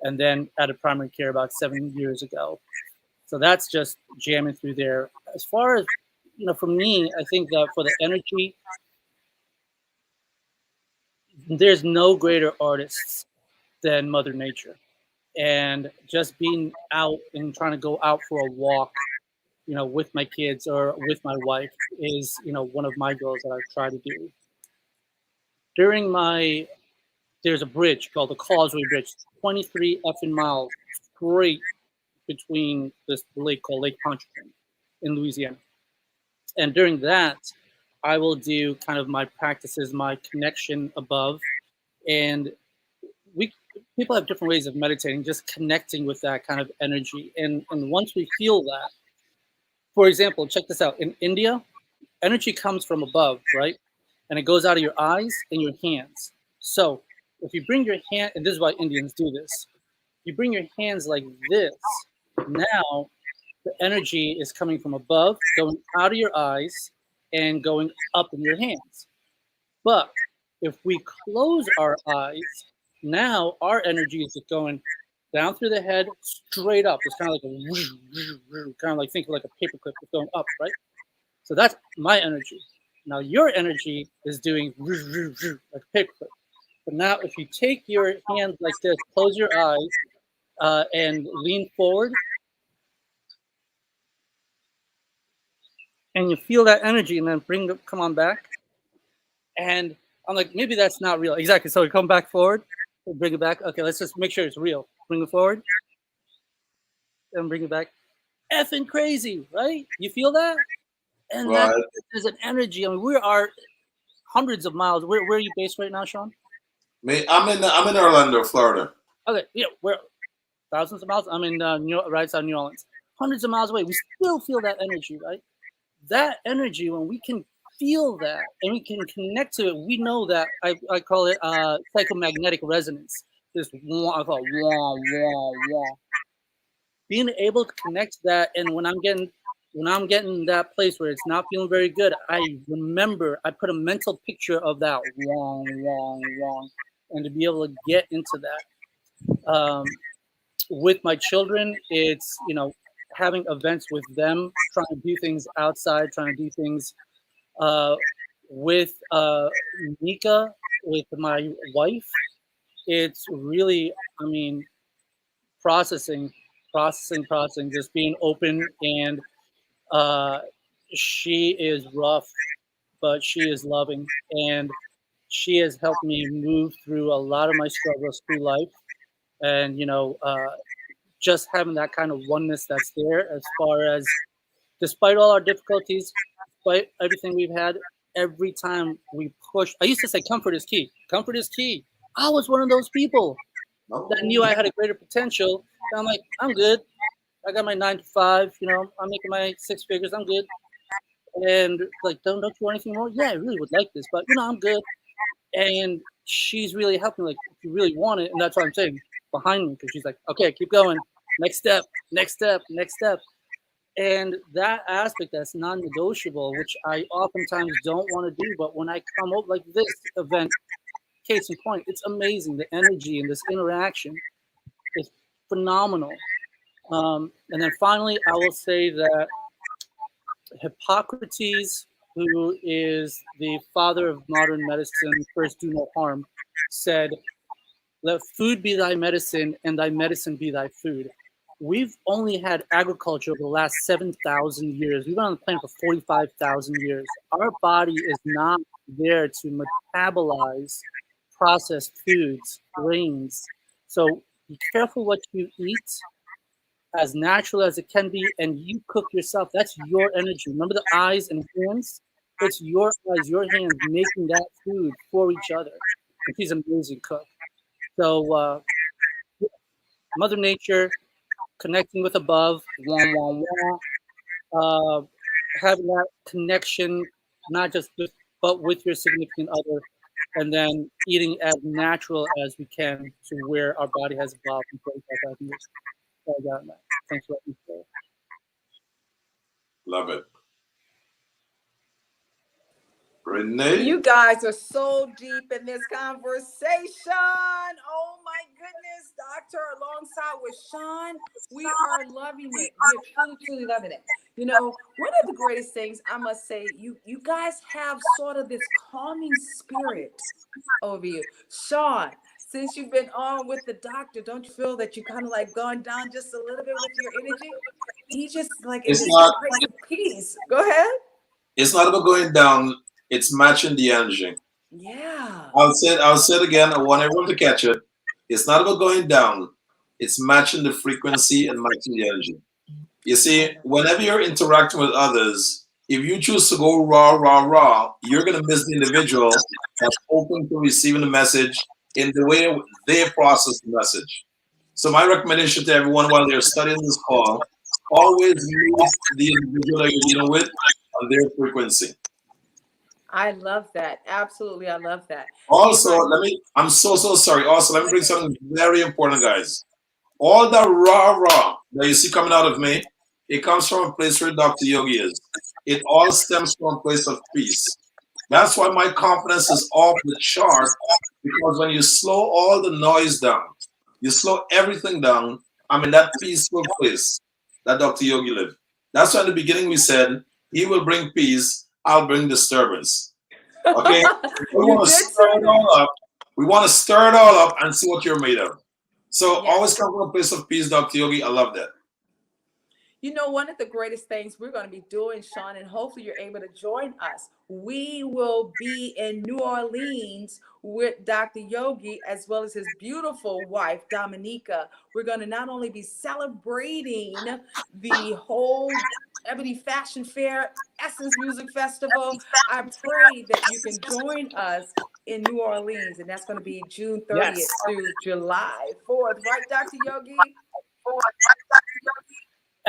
and then added primary care about 7 years ago. So that's just jamming through there. As far as, for me, I think that for the energy, there's no greater artists than Mother Nature. And just being out and trying to go out for a walk, with my kids or with my wife is, one of my goals that I try to do. There's a bridge called the Causeway Bridge, 23 effing miles straight between this lake called Lake Pontchartrain in Louisiana. And during that, I will do kind of my practices, my connection above. And people have different ways of meditating, just connecting with that kind of energy. And once we feel that, for example, check this out. In India, energy comes from above, right? And it goes out of your eyes and your hands. So if you bring your hand, and this is why Indians do this, you bring your hands like this, now the energy is coming from above, going out of your eyes and going up in your hands. But if we close our eyes, now our energy is just going down through the head, straight up. It's kind of like think of like a paperclip that's going up, right? So that's my energy. Now your energy is doing like a paperclip. But now, if you take your hands like this, close your eyes, and lean forward, and you feel that energy, and then come on back. And I'm like, maybe that's not real. Exactly. So we come back forward, bring it back. Okay, let's just make sure it's real. Bring it forward, and bring it back. Effing crazy, right? You feel that? And Right. there's an energy. I mean, we are hundreds of miles. Where are you based right now, Sean? I'm in Orlando, Florida. Okay, yeah, we're thousands of miles. I'm in right outside New Orleans, hundreds of miles away. We still feel that energy, right? That energy, when we can feel that and we can connect to it, we know that I call it psychomagnetic resonance. This I call it wah wah wah. Being able to connect to that, and when I'm getting that place where it's not feeling very good, I remember I put a mental picture of that wrong, and to be able to get into that. With my children, it's having events with them, trying to do things outside, trying to do things with Nika, with my wife. It's really, processing, just being open. And she is rough, but she is loving, and she has helped me move through a lot of my struggles through life. And just having that kind of oneness that's there, as far as despite all our difficulties, despite everything we've had, every time we push, I used to say comfort is key. Comfort is key. I was one of those people that knew I had a greater potential. And I'm like, I'm good. I got my 9 to 5, I'm making my 6 figures. I'm good. And like, don't you want anything more? Yeah, I really would like this, but I'm good. And she's really helping me, like, if you really want it. And that's what I'm saying, behind me, because she's like, okay, keep going. Next step. And that aspect that's non-negotiable, which I oftentimes don't want to do, but when I come up like this event, case in point, it's amazing. The energy and this interaction is phenomenal. And then finally, I will say that Hippocrates, who is the father of modern medicine, first do no harm, said, let food be thy medicine and thy medicine be thy food. We've only had agriculture over the last 7,000 years. We've been on the planet for 45,000 years. Our body is not there to metabolize processed foods, grains. So be careful what you eat, as natural as it can be, and you cook yourself. That's your energy. Remember the eyes and hands? It's your eyes, your hands making that food for each other. And she's an amazing cook. So Mother Nature, connecting with above, having that connection, not just but with your significant other, and then eating as natural as we can to where our body has evolved in 45,000 years. So I got that. Thanks for letting me share. Love it. Renee? You guys are so deep in this conversation. Oh my goodness, Doctor, alongside with Sean, we are loving it. We are truly loving it. One of the greatest things I must say, you guys have sort of this calming spirit over you. Sean, since you've been on with the doctor, don't you feel that you kind of like gone down just a little bit with your energy? He just like in this place of peace. Go ahead. It's not about going down. It's matching the energy. Yeah. I'll say it again. I want everyone to catch it. It's not about going down. It's matching the frequency and matching the energy. You see, whenever you're interacting with others, if you choose to go raw, you're going to miss the individual that's open to receiving the message in the way they process the message. So my recommendation to everyone while they're studying this call, always meet the individual that you're dealing with on their frequency. I love that. Absolutely. I love that. Also, I'm so sorry. Also, let me bring something very important, guys. All the raw that you see coming out of me, it comes from a place where Dr. Yogi is. It all stems from a place of peace. That's why my confidence is off the chart, because when you slow all the noise down, you slow everything down, I'm in that peaceful place that Dr. Yogi lived. That's why in the beginning we said, he will bring peace, I'll bring disturbance. Okay? We want to stir it all up. We want to stir it all up and see what you're made of. So Yes. always come from a place of peace, Dr. Yogi. I love that. You know, one of the greatest things we're going to be doing, Sean, and hopefully you're able to join us. We will be in New Orleans with Dr. Yogi as well as his beautiful wife, Dominica. We're going to not only be celebrating the whole Ebony Fashion Fair, Essence Music Festival. I pray that you can join us in New Orleans, and that's going to be June 30th Yes. through July 4th. Right, Dr. Yogi?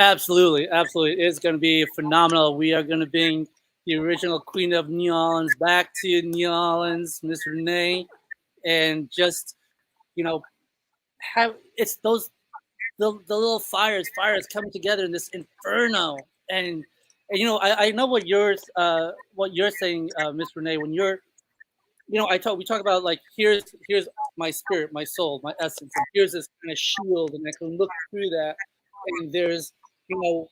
Absolutely, absolutely. It's going to be phenomenal. We are going to bring the original Queen of New Orleans back to New Orleans, Miss Renee, and just, you know, have it's those the little fires coming together in this inferno. And you know, I know what you're saying, Miss Renee, when you're, you know, we talk about like here's my spirit, my soul, my essence, and here's this kind of shield, and I can look through that, and there's, you know,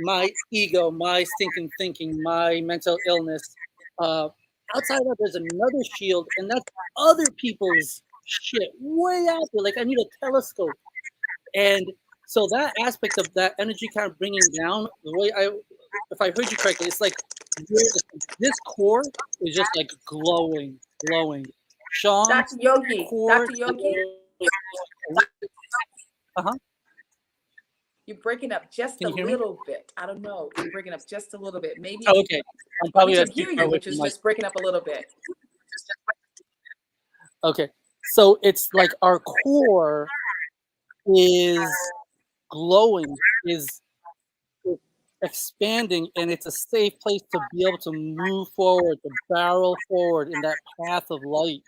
my ego, my stinking thinking, my mental illness. Outside of that, there's another shield, and that's other people's shit way out there. Like I need a telescope, and so that aspect of that energy kind of bringing down the way if I heard you correctly, it's like this core is just like glowing. Sean, Dr. Yogi, core, Dr. Yogi, you're breaking up just Can a you hear me? little bit. I don't know. You're breaking up just a little bit. Maybe Oh, okay. I'm we probably can gonna hear keep you, away but from it's my. just breaking up a little bit. Okay, so it's like our core is glowing, is expanding, and it's a safe place to be able to move forward, to barrel forward in that path of light.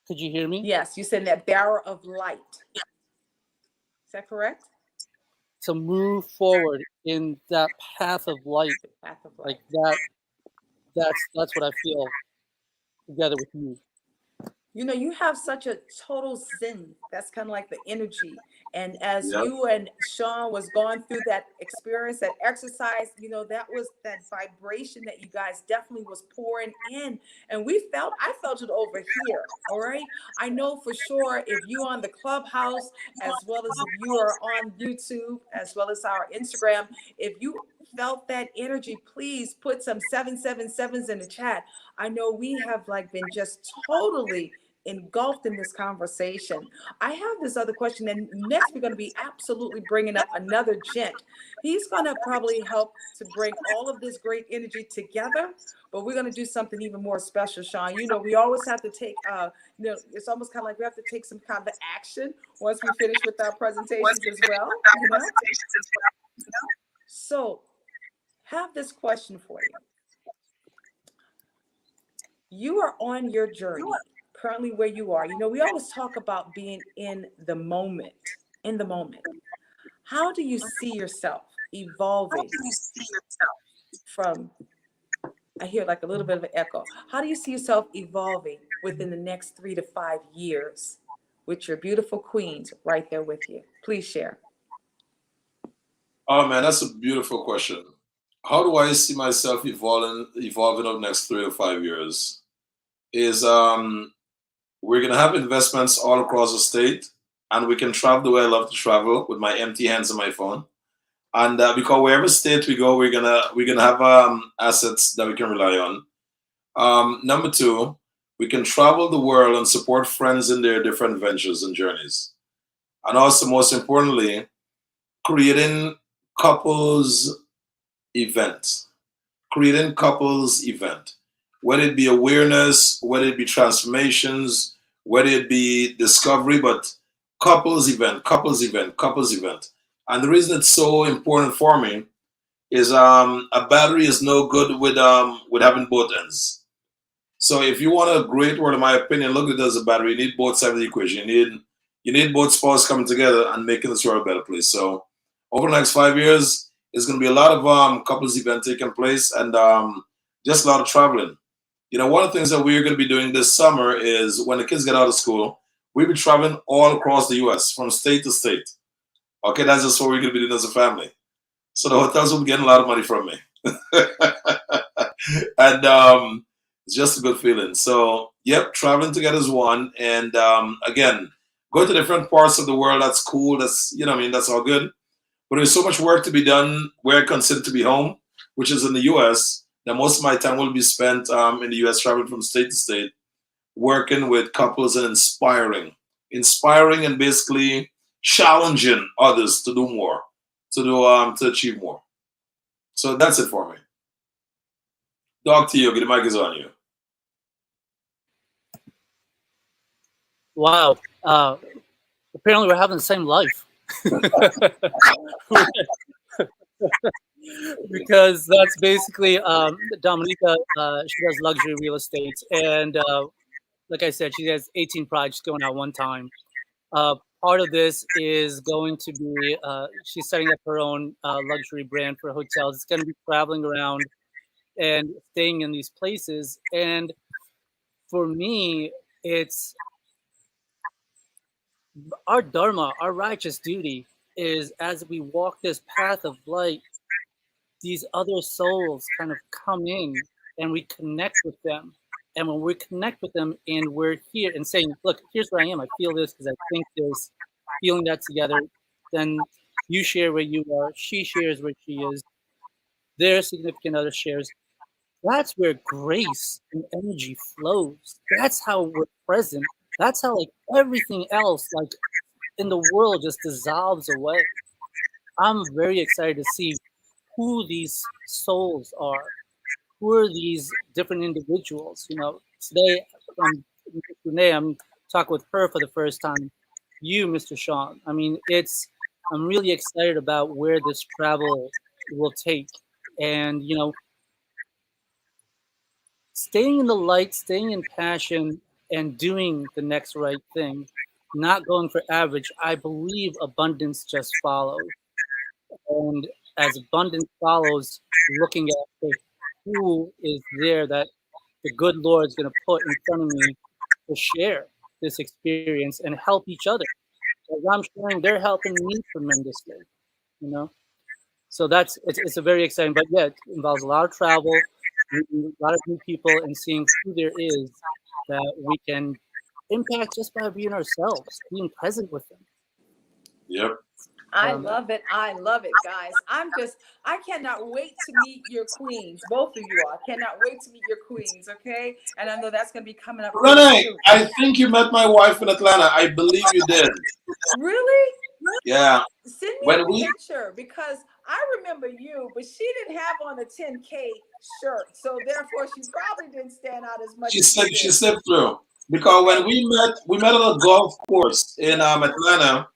Could you hear me? Yes, you said that barrel of light. Is that correct? To move forward in that path of light, Path of light. like that's what I feel together with you. You know, you have such a total zen. That's kind of like the energy. And as Yep. you and Sean was going through that experience, that exercise, you know, that was that vibration that you guys definitely was pouring in. And I felt it over here. All right. I know for sure if you on the Clubhouse, as well as if you are on YouTube, as well as our Instagram, if you felt that energy, please put some 777s in the chat. I know we have like been just totally engulfed in this conversation. I have this other question, and next we're going to be absolutely bringing up another gent. He's going to probably help to bring all of this great energy together, but we're going to do something even more special, Sean. You know, we always have to take, you know, it's almost kind of like we have to take some kind of action once we finish with our presentations as well, you know? So, have this question for you. You are on your journey, currently where you are. You know, we always talk about being in the moment, How do you see yourself evolving from, I hear like a little bit of an echo. How do you see yourself evolving within the next 3 to 5 years with your beautiful queens right there with you? Please share. Oh man, that's a beautiful question. How do I see myself evolving over the next 3 to 5 years? Is we're gonna have investments all across the state, and we can travel the way I love to travel with my empty hands on my phone. And because wherever state we go, we're gonna have assets that we can rely on. Number two, we can travel the world and support friends in their different ventures and journeys. And also, most importantly, creating couples events. Whether it be awareness, whether it be transformations, whether it be discovery, but couples event. And the reason it's so important for me is a battery is no good with having both ends. So if you want a great world, in my opinion, look at it as a battery. You need both sides of the equation. You need both spouses coming together and making this world a better place. So over the next 5 years, there's going to be a lot of couples events taking place, and just a lot of traveling. You know, one of the things that we're going to be doing this summer is when the kids get out of school, we'll be traveling all across the U.S. from state to state. Okay, that's just what we're going to be doing as a family. So the hotels will be getting a lot of money from me. And it's just a good feeling. So, yep, traveling together is one. And again, going to different parts of the world, that's cool. That's, you know what I mean? That's all good. But there's so much work to be done where I consider to be home, which is in the US. Now, most of my time will be spent in the US, traveling from state to state, working with couples and inspiring and basically challenging others to do more, to achieve more. So that's it for me. Dog to you. The mic is on you. Wow. Apparently, we're having the same life. Because that's basically Dominica. She does luxury real estate, and like I said, she has 18 projects going out one time. Part of this is going to be she's setting up her own luxury brand for hotels. It's going to be traveling around and staying in these places. And for me, it's our dharma, our righteous duty is as we walk this path of light, these other souls kind of come in and we connect with them. And when we connect with them and we're here and saying, look, here's where I am. I feel this because I think this, feeling that together. Then you share where you are. She shares where she is. Their significant other shares. That's where grace and energy flows. That's how we're present. That's how like everything else like in the world just dissolves away. I'm very excited to see who these souls are. Who are these different individuals? You know, today Renee, I'm talking with her for the first time. You, Mr. Sean. I mean, I'm really excited about where this travel will take. And, you know, staying in the light, staying in passion, and doing the next right thing, not going for average. I believe abundance just follows. And as abundance follows, looking at who is there that the good Lord is going to put in front of me to share this experience and help each other. As I'm sharing, they're helping me tremendously, you know? So it's a very exciting, but yeah, it involves a lot of travel, meeting a lot of new people, and seeing who there is that we can impact just by being ourselves, being present with them. Yep. I love it. I love it, guys. I cannot wait to meet your queens. Both of you all. I cannot wait to meet your queens, okay? And I know that's going to be coming up. Renee, I think you met my wife in Atlanta. I believe you did. Really? Yeah. Send me a picture because I remember you, but she didn't have on a 10K shirt. So therefore, she probably didn't stand out as much. She slipped through. Because when we met on a golf course in Atlanta.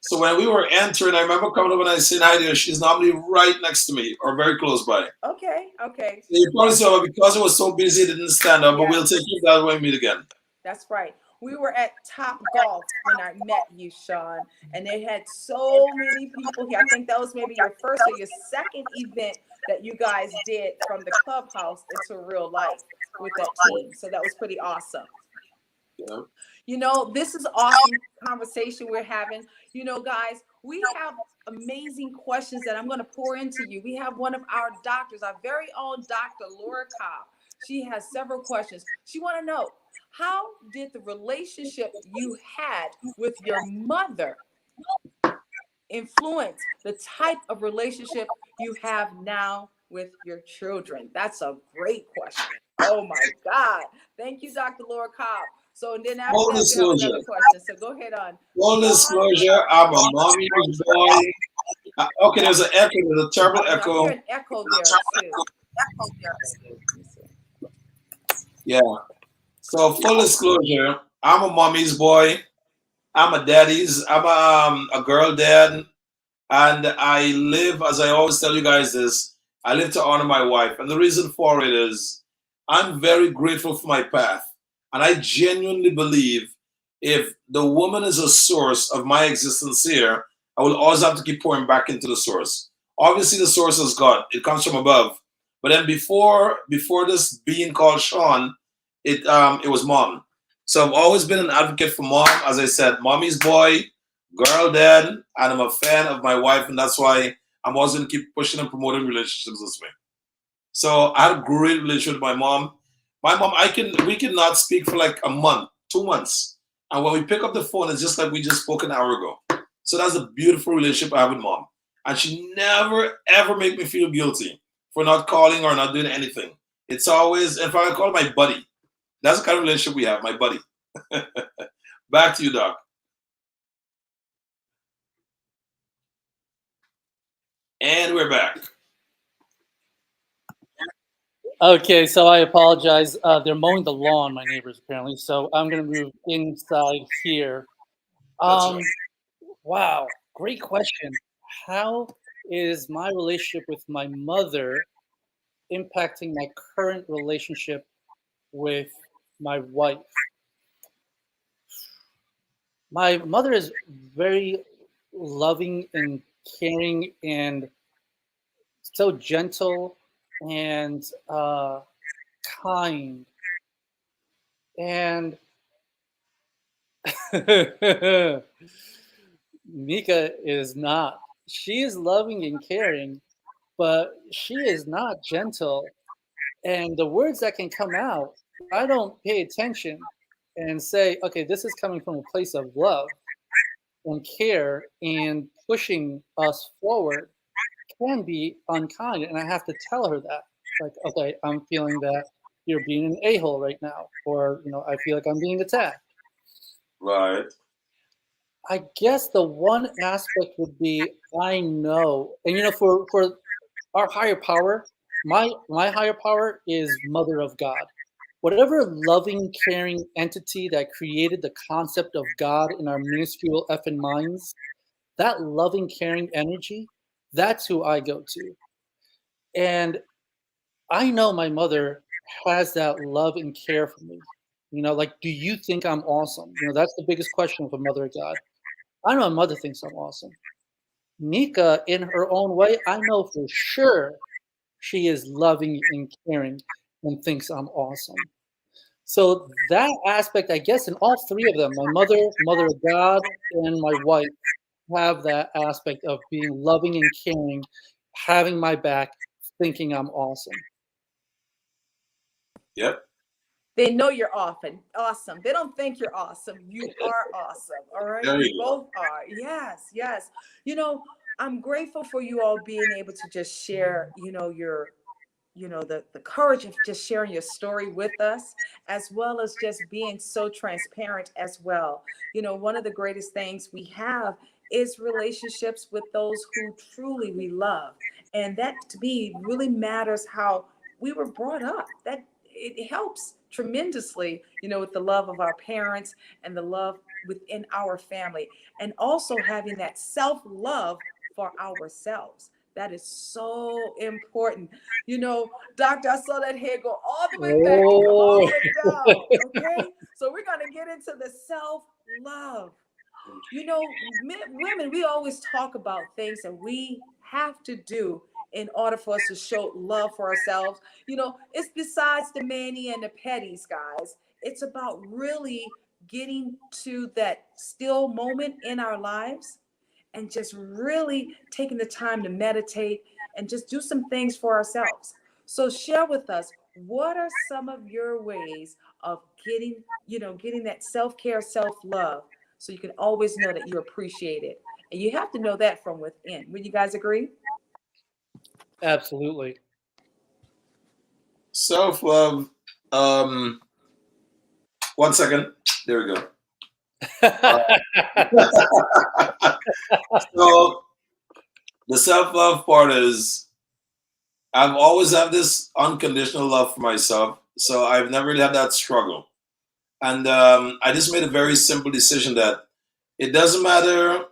So when we were entering, I remember coming up and I said hi to her. She's normally right next to me or very close by. Okay. So you probably saw her because it was so busy, it didn't stand up, but we'll take you that way and meet again. That's right. We were at Top Golf when I met you, Sean, and they had so many people here. I think that was maybe your first or your second event that you guys did from the clubhouse into real life with that team. So that was pretty awesome. Yeah. You know, this is awesome conversation we're having. You know, guys, we have amazing questions that I'm going to pour into you. We have one of our doctors, our very own Dr. Laura Cobb. She has several questions. She want to know, how did the relationship you had with your mother influence the type of relationship you have now with your children? That's a great question. Oh my God. Thank you, Dr. Laura Cobb. So and then after that, we have another question. So go ahead on. Full disclosure, I'm a mommy's boy. Okay, there's an echo. There's a terrible echo. There's an echo there too. Yeah. So full disclosure, I'm a mommy's boy. I'm a daddy's. I'm a girl dad. And I live, as I always tell you guys this, I live to honor my wife. And the reason for it is I'm very grateful for my path. And I genuinely believe if the woman is a source of my existence here, I will always have to keep pouring back into the source. Obviously, the source is God. It comes from above. But then before this being called Sean, it was mom. So I've always been an advocate for mom. As I said, mommy's boy, girl dad, and I'm a fan of my wife. And that's why I'm always going to keep pushing and promoting relationships this way. So I had a great relationship with my mom. My mom, we cannot speak for like a month, 2 months. And when we pick up the phone, it's just like we just spoke an hour ago. So that's a beautiful relationship I have with mom. And she never ever make me feel guilty for not calling or not doing anything. It's always, in fact, I call my buddy. That's the kind of relationship we have, my buddy. Back to you, Doc. And we're back. Okay, so I apologize. They're mowing the lawn, my neighbors, apparently. So I'm going to move inside here. That's right. Wow, great question. How is my relationship with my mother impacting my current relationship with my wife? My mother is very loving and caring and so gentle and kind. And Mika is not. She is loving and caring, but she is not gentle. And the words that can come out, if I don't pay attention and say, okay, this is coming from a place of love and care and pushing us forward, can be unkind. And I have to tell her that. Like, okay, I'm feeling that you're being an a-hole right now, or I feel like I'm being attacked. Right. I guess the one aspect would be I know, and for our higher power, my higher power is Mother of God. Whatever loving, caring entity that created the concept of God in our minuscule effing minds, that loving, caring energy, that's who I go to. And I know my mother has that love and care for me. Like, do you think I'm awesome? That's the biggest question of a Mother of God. I know my mother thinks I'm awesome. Mika, in her own way, I know for sure she is loving and caring and thinks I'm awesome. So that aspect, I guess, in all three of them, my mother, Mother of God, and my wife, have that aspect of being loving and caring, having my back, thinking I'm awesome. Yep. They know you're awesome. They don't think you're awesome. You are awesome. All right. There You you go. both are. Yes, yes. I'm grateful for you all being able to just share, your the courage of just sharing your story with us, as well as just being so transparent as well. One of the greatest things we have is relationships with those who truly we love. And that to me really matters how we were brought up. That it helps tremendously, with the love of our parents and the love within our family, and also having that self-love for ourselves. That is so important. Doctor, I saw that hair go all the way back and come all the way down. Okay. So we're going to get into the self-love. Women, we always talk about things that we have to do in order for us to show love for ourselves. It's besides the mani and the petties, guys. It's about really getting to that still moment in our lives and just really taking the time to meditate and just do some things for ourselves. So share with us, what are some of your ways of getting that self-care, self-love, so you can always know that you appreciate it. And you have to know that from within. Would you guys agree? Absolutely. Self-love. 1 second. There we go. So the self-love part is I've always had this unconditional love for myself. So I've never really had that struggle. And I just made a very simple decision that it doesn't matter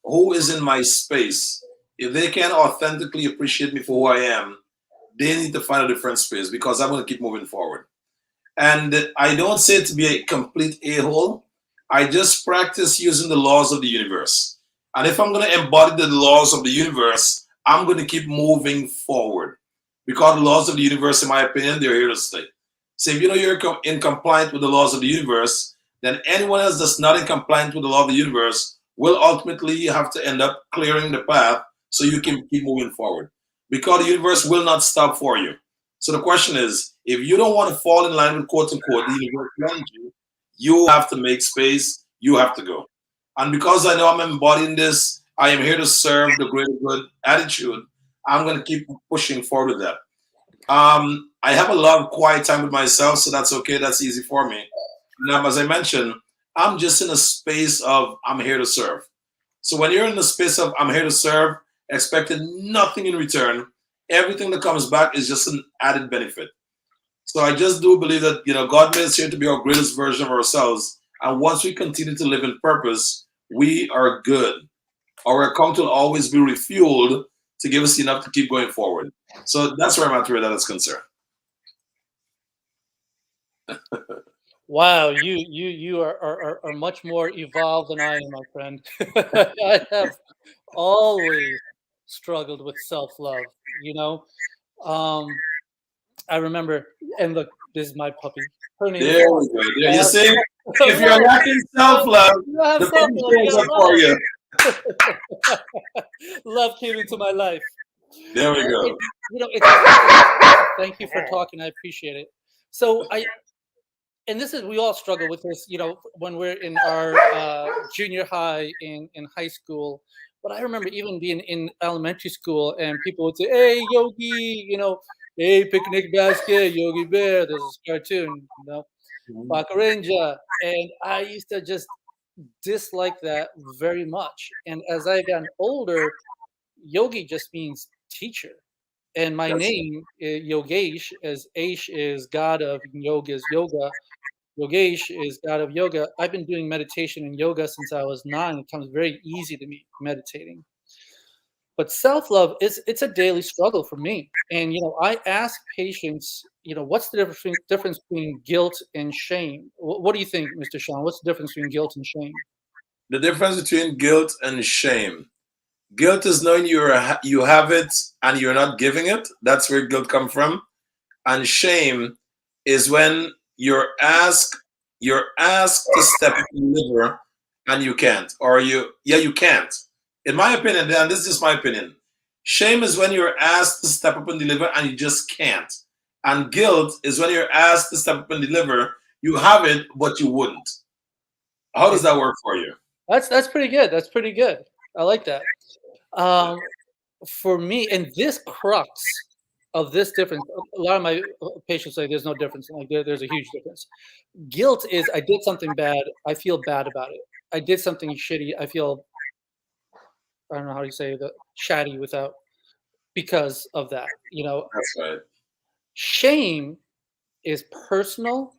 who is in my space. If they can authentically appreciate me for who I am, they need to find a different space because I'm going to keep moving forward. And I don't say it to be a complete a-hole. I just practice using the laws of the universe. And if I'm going to embody the laws of the universe, I'm going to keep moving forward. Because the laws of the universe, in my opinion, they're here to stay. So if you know you're in compliance with the laws of the universe, then anyone else that's not in compliance with the law of the universe will ultimately have to end up clearing the path so you can keep moving forward. Because the universe will not stop for you. So the question is, if you don't want to fall in line with quote unquote the universal energy, you have to make space. You have to go. And because I know I'm embodying this, I am here to serve the greater good attitude. I'm going to keep pushing forward with that. I have a lot of quiet time with myself, so that's okay. That's easy for me. Now, as I mentioned, I'm just in a space of I'm here to serve. So when you're in the space of I'm here to serve, expecting nothing in return, everything that comes back is just an added benefit. So I just do believe that God made us here to be our greatest version of ourselves, and once we continue to live in purpose, we are good. Our account will always be refueled to give us enough to keep going forward. So that's where I'm at where that is concerned. Wow, you are much more evolved than I am, my friend. I have always struggled with self-love, you know. Um, I remember, and look, this is my puppy. Her name is There Love. we go. There you see, if you're Love. lacking self-love, You have the puppy self-love, you shows got up for you. love came into my life. There we go. Thank you for talking. I appreciate it. So and this is, we all struggle with this, when we're in our junior high in high school. But I remember even being in elementary school and people would say, "Hey, Yogi, hey, picnic basket, Yogi Bear." There's this cartoon, Bakarenja. And I used to just dislike that very much. And as I got older, Yogi just means teacher. And my That's name, Yogesh, as Aish is God of, yoga is yoga. Yogesh is God of yoga. I've been doing meditation and yoga since I was 9. It comes very easy to me, meditating. But self-love it's a daily struggle for me. And I ask patients, what's the difference between guilt and shame? What do you think, Mr. Sean? What's the difference between guilt and shame? the difference between guilt and shame. Guilt is knowing you have it and you're not giving it. That's where guilt comes from. And shame is when you're asked to step and deliver and you can't, or you can't. In my opinion, Dan, this is just my opinion. Shame is when you're asked to step up and deliver and you just can't. And guilt is when you're asked to step up and deliver, you have it, but you wouldn't. How does that work for you? That's pretty good. That's pretty good. I like that. For me, and this crux of this difference, a lot of my patients say there's no difference. Like there's a huge difference. Guilt is I did something bad. I feel bad about it. I did something shitty. I feel, I don't know how you say the shatty without, because of that. That's right. Shame is personal.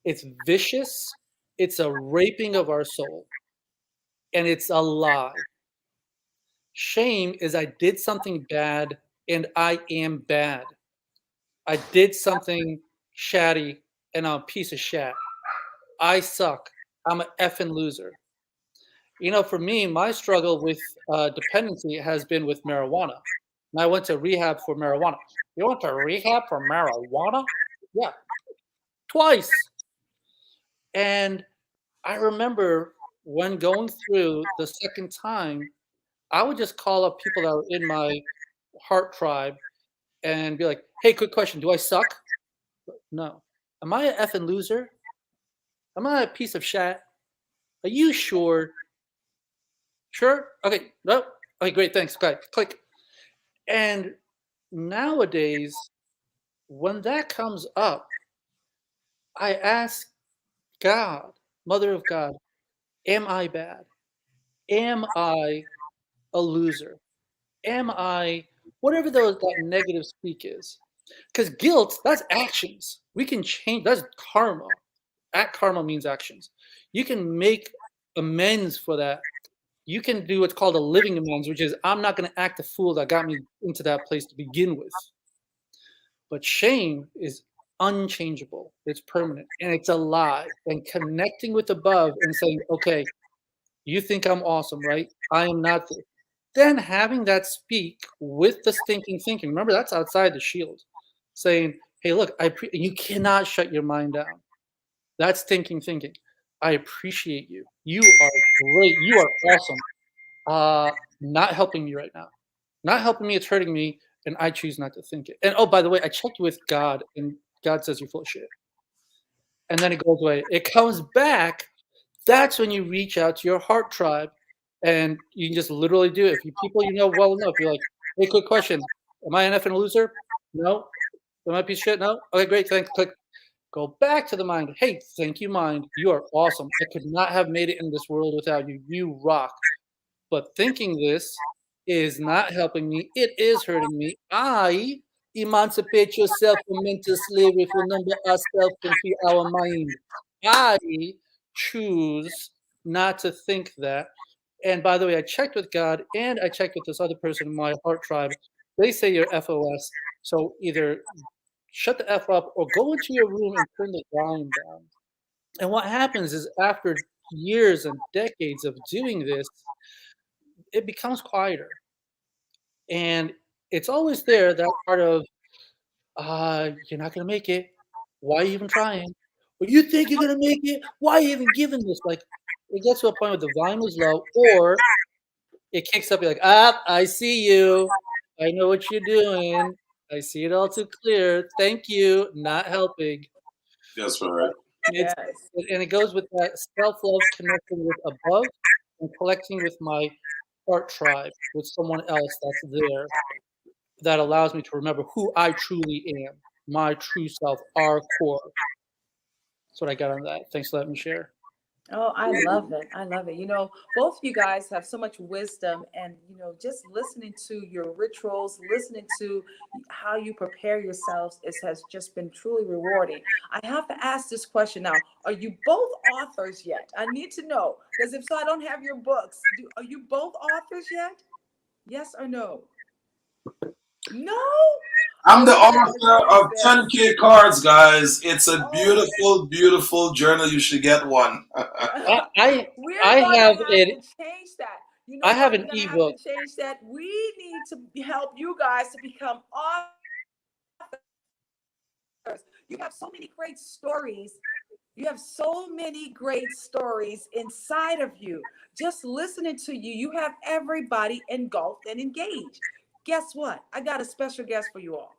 It's vicious. It's a raping of our soul, and it's a lie. Shame is I did something bad and I am bad. I did something shatty and I'm a piece of shat. I suck. I'm an effing loser. For me, my struggle with dependency has been with marijuana. And I went to rehab for marijuana. You went to rehab for marijuana? Yeah, twice. And I remember when going through the second time, I would just call up people that were in my heart tribe and be like, "Hey, quick question. Do I suck? No. Am I an effing loser? Am I a piece of shit? Are you sure? Sure? Okay. No. Okay, great. Thanks. Okay. Click." And nowadays, when that comes up, I ask God, Mother of God, am I bad? Am I a loser? Am I whatever that negative speak is? Because guilt, that's actions. We can change. That's karma. Karma means actions. You can make amends for that. You can do what's called a living amends, which is I'm not going to act the fool that got me into that place to begin with. But shame is unchangeable. It's permanent and it's a lie. And connecting with above and saying, okay, you think I'm awesome, right? I am not. Then having that speak with the stinking thinking. Remember, that's outside the shield. Saying, hey, look, you cannot shut your mind down. That's thinking. I appreciate you. You are great. You are awesome. Not helping me right now. Not helping me. It's hurting me. and I choose not to think it. And oh, by the way, I checked with God, and God says you're full of shit. And then it goes away. It comes back. That's when you reach out to your heart tribe, and you can just literally do it. If you people you know well enough, you're like, hey, quick question. Am I an effing loser? No. Am I a piece of shit? No. Okay, great. Thanks. Click. Go back to the mind. Hey, thank you, mind. You are awesome. I could not have made it in this world without you. You rock. But thinking this is not helping me. It is hurting me. I emancipate yourself from mental slavery for number ourselves and free our mind. I choose not to think that. And by the way, I checked with God and I checked with this other person in my heart tribe. They say you're FOS. So either shut the F up or go into your room and turn the volume down. And what happens is after years and decades of doing this, it becomes quieter. And it's always there, that part of, you're not going to make it. Why are you even trying? Well, you think you're going to make it? Why are you even giving this? Like, it gets to a point where the volume is low, or it kicks up. You're like, I see you. I know what you're doing. I see it all too clear. Thank you. Not helping. That's right. Yes. And it goes with that self-love, connecting with above and collecting with my heart tribe, with someone else that's there, that allows me to remember who I truly am, my true self, our core. That's what I got on that. Thanks for letting me share. Oh, I love it. I love it. You know, both of you guys have so much wisdom, and, you know, just listening to your rituals, listening to how you prepare yourselves, has just been truly rewarding. I have to ask this question now. Are you both authors yet? I need to know, because if so, I don't have your books. Are you both authors yet? Yes or no? No? I'm the Oh, we have to author change of this. 10K Cards, guys. It's a Oh, beautiful, beautiful journal. You should get one. I we're I gonna have have to it. change that. You know I have what? an We're gonna have to ebook. change that. We need to help you guys to become authors. You have so many great stories. You have so many great stories inside of you. Just listening to you, you have everybody engulfed and engaged. Guess what? I got a special guest for you all.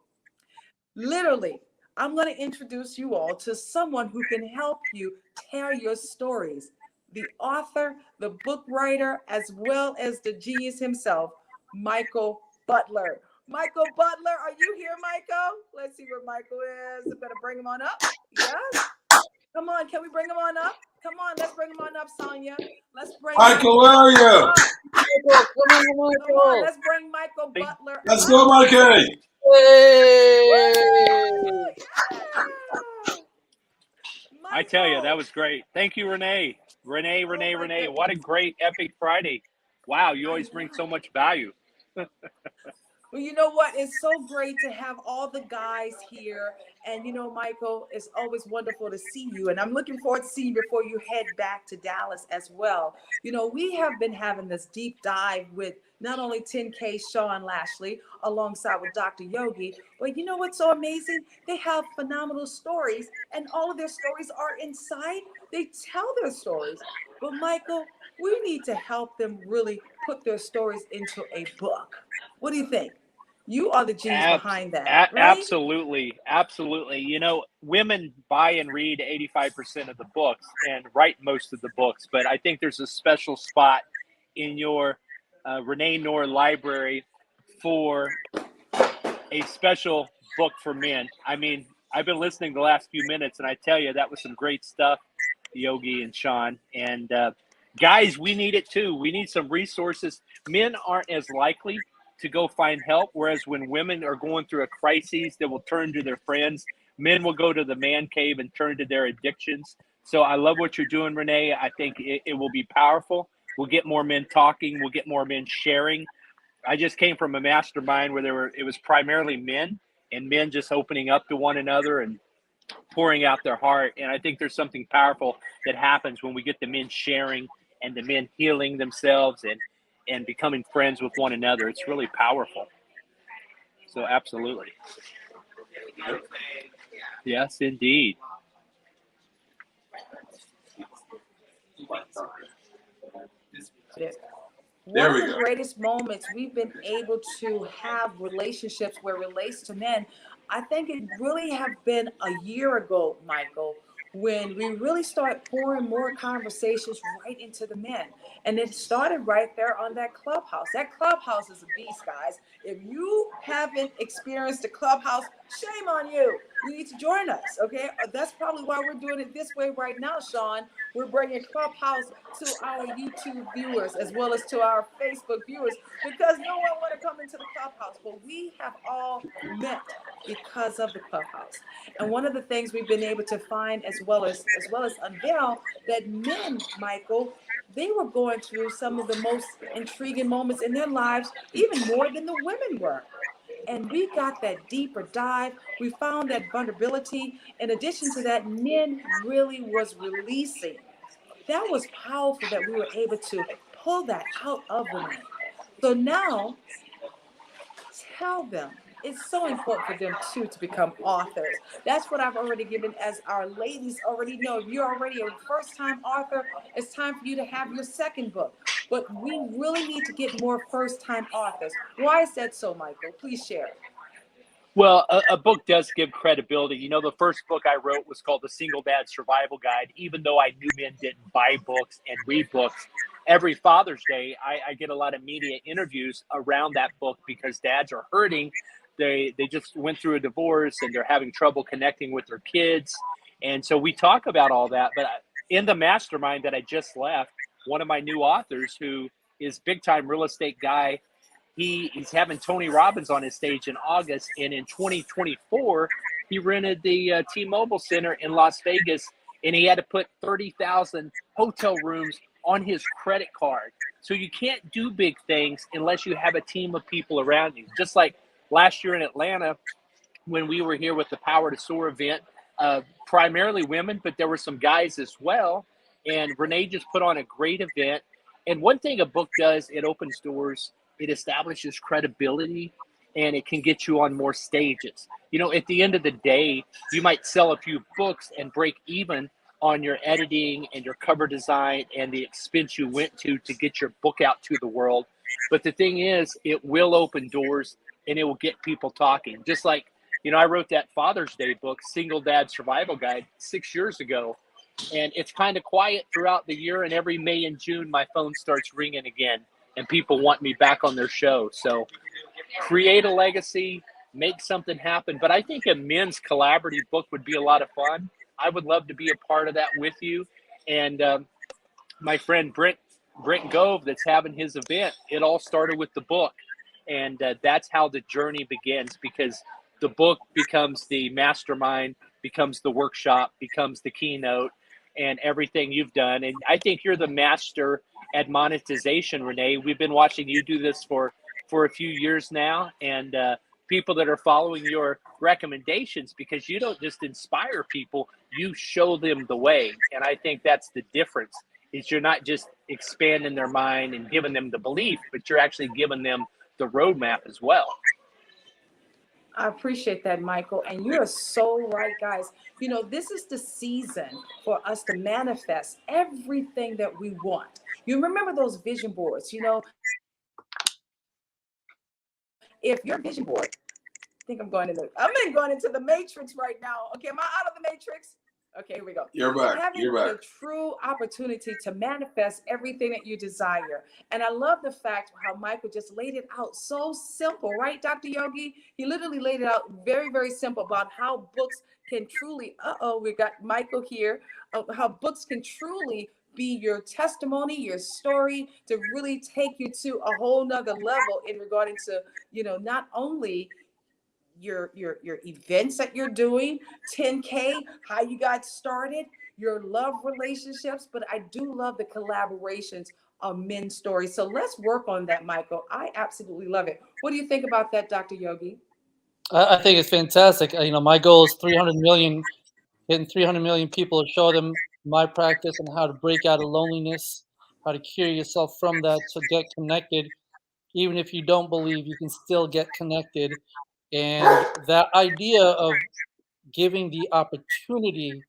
Literally, I'm going to introduce you all to someone who can help you tell your stories. The author, the book writer, as well as the genius himself, Michael Butler. Michael Butler, are you here, Michael? Let's see where Michael is. I better bring him on up. Yes. Come on, can we bring him on up? Come on, let's bring him on up, Sonia. Let's bring Michael, Michael where are Butler you? up. Michael, come on, Come on, Michael. let's bring Michael Butler Let's up. go, Mikey. Hey! Woo! Yeah! I tell you, that Michael. was great. Thank you, Renee. Renee, Oh Renee, my Renee. What a goodness. great epic Friday. Wow, you I always bring know so it. much value. Well, you know what? It's so great to have all the guys here. And, you know, Michael, it's always wonderful to see you. And I'm looking forward to seeing you before you head back to Dallas as well. You know, we have been having this deep dive with not only 10K Sean Lashley alongside with Dr. Yogi, but you know what's so amazing? They have phenomenal stories, and all of their stories are inside. They tell their stories. But, Michael, we need to help them really put their stories into a book. What do you think? You are the genius behind that, right? Absolutely. Absolutely. You know, women buy and read 85% of the books and write most of the books, but I think there's a special spot in your Renee Noor library for a special book for men. I mean, I've been listening the last few minutes, and I tell you, that was some great stuff, Yogi and Sean. And guys, we need it too. We need some resources. Men aren't as likely to go find help, whereas when women are going through a crisis, they will turn to their friends. Men will go to the man cave and turn to their addictions. So I love what you're doing, Renee. I think it will be powerful. We'll get more men talking. We'll get more men sharing. I just came from a mastermind where it was primarily men, and men just opening up to one another and pouring out their heart. And I think there's something powerful that happens when we get the men sharing and the men healing themselves and becoming friends with one another. It's really powerful. So absolutely. Yes, indeed. One There of we the go. greatest moments we've been able to have relationships where relates to men, I think it really have been a year ago, Michael, when we really started pouring more conversations right into the men. And it started right there on that clubhouse. That clubhouse is a beast, guys. If you haven't experienced the clubhouse, shame on you. You need to join us, okay? That's probably why we're doing it this way right now, Sean. We're bringing Clubhouse to our YouTube viewers as well as to our Facebook viewers because no one want to come into the Clubhouse, but we have all met because of the Clubhouse. And one of the things we've been able to find as well as unveil that men, Michael, they were going through some of the most intriguing moments in their lives, even more than the women were. And we got that deeper dive. We found that vulnerability. In addition to that, men really was releasing. That was powerful that we were able to pull that out of the men. So now tell them. It's so important for them too to become authors. That's what I've already given, as our ladies already know. If you're already a first time author, it's time for you to have your second book. But we really need to get more first time authors. Why is that so, Michael? Please share. Well, a book does give credibility. You know, the first book I wrote was called The Single Dad Survival Guide. Even though I knew men didn't buy books and read books, every Father's Day, I get a lot of media interviews around that book because dads are hurting. They just went through a divorce and they're having trouble connecting with their kids. And so we talk about all that. But in the mastermind that I just left, one of my new authors, who is big time real estate guy, he's having Tony Robbins on his stage in August, and in 2024 he rented the T-Mobile Center in Las Vegas, and he had to put 30,000 hotel rooms on his credit card. So you can't do big things unless you have a team of people around you. Just like last year in Atlanta, when we were here with the Power to Soar event, primarily women, but there were some guys as well. And Renee just put on a great event. And one thing a book does, it opens doors, it establishes credibility, and it can get you on more stages. You know, at the end of the day, you might sell a few books and break even on your editing and your cover design and the expense you went to get your book out to the world. But the thing is, it will open doors and it will get people talking. Just like, you know, I wrote that Father's Day book, Single Dad Survival Guide, 6 years ago. And it's kind of quiet throughout the year. And every May and June, my phone starts ringing again and people want me back on their show. So create a legacy, make something happen. But I think a men's collaborative book would be a lot of fun. I would love to be a part of that with you. And my friend Brent Gove, that's having his event, it all started with the book. And that's how the journey begins, because the book becomes the mastermind, becomes the workshop, becomes the keynote, and everything you've done. And I think you're the master at monetization, Renee. We've been watching you do this for a few years now, and people that are following your recommendations, because you don't just inspire people, you show them the way. And I think that's the difference, is you're not just expanding their mind and giving them the belief, but you're actually giving them the roadmap as well. I appreciate that, Michael. And you're so right, guys. You know, this is the season for us to manifest everything that we want. You remember those vision boards, you know, if your vision board, I think I'm going into the matrix right now. Okay, am I out of the matrix? Okay, here we go. You're back. Having You're back. the true opportunity to manifest everything that you desire. And I love the fact how Michael just laid it out so simple, right, Dr. Yogi? He literally laid it out very, very simple about how books can truly, we got Michael here, how books can truly be your testimony, your story, to really take you to a whole nother level in regarding to, you know, not only your events that you're doing, 10K, how you got started, your love relationships, but I do love the collaborations of men's stories. So let's work on that, Michael. I absolutely love it. What do you think about that, Dr. Yogi? I think it's fantastic. You know, my goal is 300 million, getting 300 million people to show them my practice and how to break out of loneliness, how to cure yourself from that, to get connected. Even if you don't believe, you can still get connected. And that idea of giving the opportunity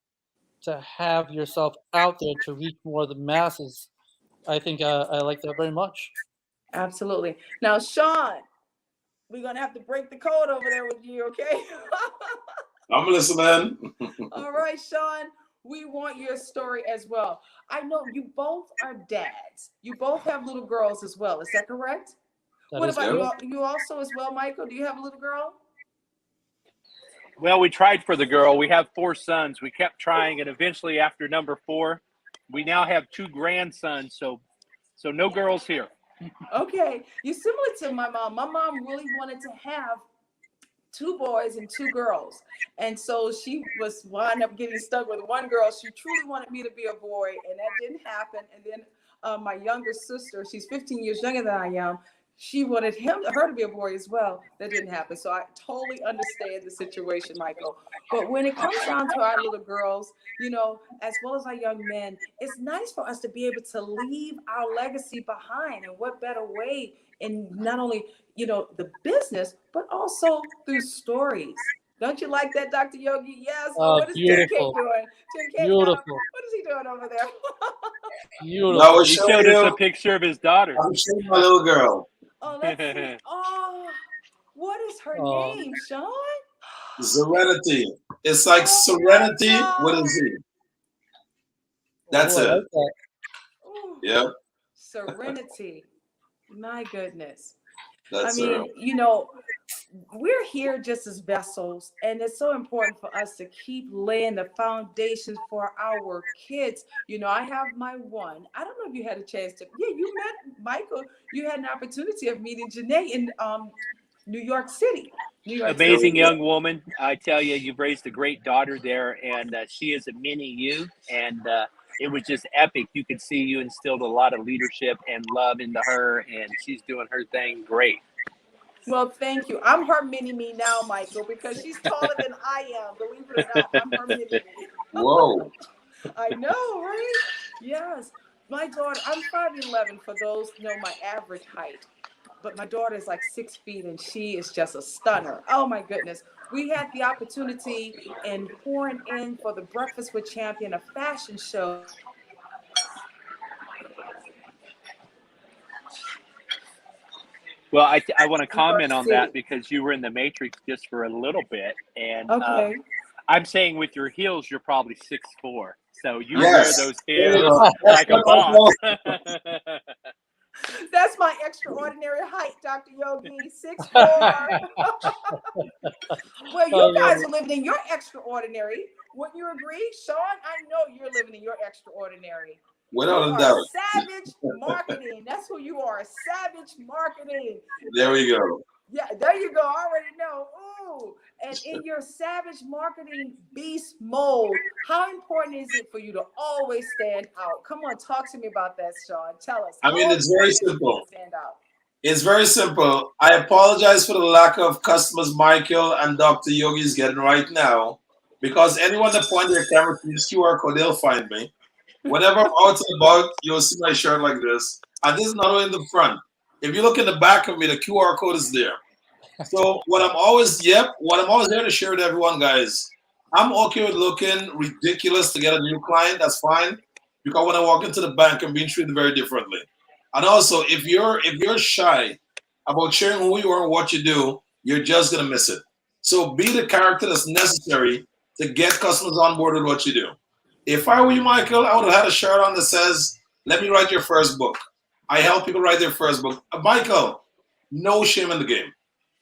to have yourself out there to reach more of the masses, I think I like that very much. Absolutely. Now, Sean, we're going to have to break the code over there with you, okay? I'm listening. All right, Sean, we want your story as well. I know you both are dads. You both have little girls as well. Is that correct? That What is about correct. you also as well, Michael? Do you have a little girl? Well, we tried for the girl. We have 4 sons. We kept trying, and eventually, after number 4, we now have 2 grandsons. So no girls here. Okay. You're similar to my mom. My mom really wanted to have 2 boys and 2 girls. And so she was wound up getting stuck with 1 girl. She truly wanted me to be a boy, and that didn't happen. And then my younger sister, she's 15 years younger than I am. She wanted her to be a boy as well. That didn't happen. So I totally understand the situation, Michael. But when it comes down to our little girls, you know, as well as our young men, it's nice for us to be able to leave our legacy behind. And what better way in not only, you know, the business, but also through stories. Don't you like that, Dr. Yogi? Yes. Oh, What is Tim beautiful. K doing? Tim K, Beautiful. what is he doing over there? Beautiful. Now we're He showing showed us a you. picture of his daughter. I'm showing my little girl. Oh, let's see. Oh, what is her Oh. name, Sean? Serenity. It's like Oh, serenity my with a God. Z. That's Oh, I it. like that. Ooh, Yep. Serenity. My goodness. That's I mean, her. you know, we're here just as vessels, and it's so important for us to keep laying the foundations for our kids. You know, I have my one. I don't know if you had a chance to. Yeah, you met Michael. You had an opportunity of meeting Janae in New York City. New York There we Amazing City. go. young woman. I tell you, you've raised a great daughter there, and she is a mini you. And it was just epic. You could see you instilled a lot of leadership and love into her, and she's doing her thing great. Well, thank you. I'm her mini me now, Michael, because she's taller than I am. Believe it or not, I'm her mini me. Whoa. I know, right? Yes. My daughter, I'm 5'11" for those who know my average height. But my daughter is like 6 feet and she is just a stunner. Oh my goodness. We had the opportunity in pouring in for the Breakfast with Champion, a fashion show. Well, I want to New York comment on City. that because you were in the Matrix just for a little bit, and Okay. I'm saying with your heels, you're probably 6'4", so you wear Yes. those There you heels go. That's like a what boss. That's my extraordinary height, Dr. Yogi, 6'4". Well, you Oh, guys yeah. are living in your extraordinary. Wouldn't you agree? Sean, I know you're living in your extraordinary. You Without a are doubt. savage marketing. That's who you are, savage marketing. There And we go. yeah, there you go. I already know. Ooh. And in your savage marketing beast mode, how important is it for you to always stand out? Come on, talk to me about that, Sean. Tell us. I mean, How it's very important is it for you simple. to stand out? It's very simple. I apologize for the lack of customers Michael and Dr. Yogi is getting right now, because anyone that point their camera to this QR code, they'll find me. Whenever I'm out and about, you'll see my shirt like this. And this is not only in the front. If you look in the back of me, the QR code is there. So what I'm always here to share with everyone, guys, I'm okay with looking ridiculous to get a new client. That's fine. Because when I walk into the bank, I'm being treated very differently. And also, if you're shy about sharing who you are and what you do, you're just gonna miss it. So be the character that's necessary to get customers on board with what you do. If I were you, Michael, I would have had a shirt on that says, "Let me write your first book." I help people write their first book. Michael, no shame in the game.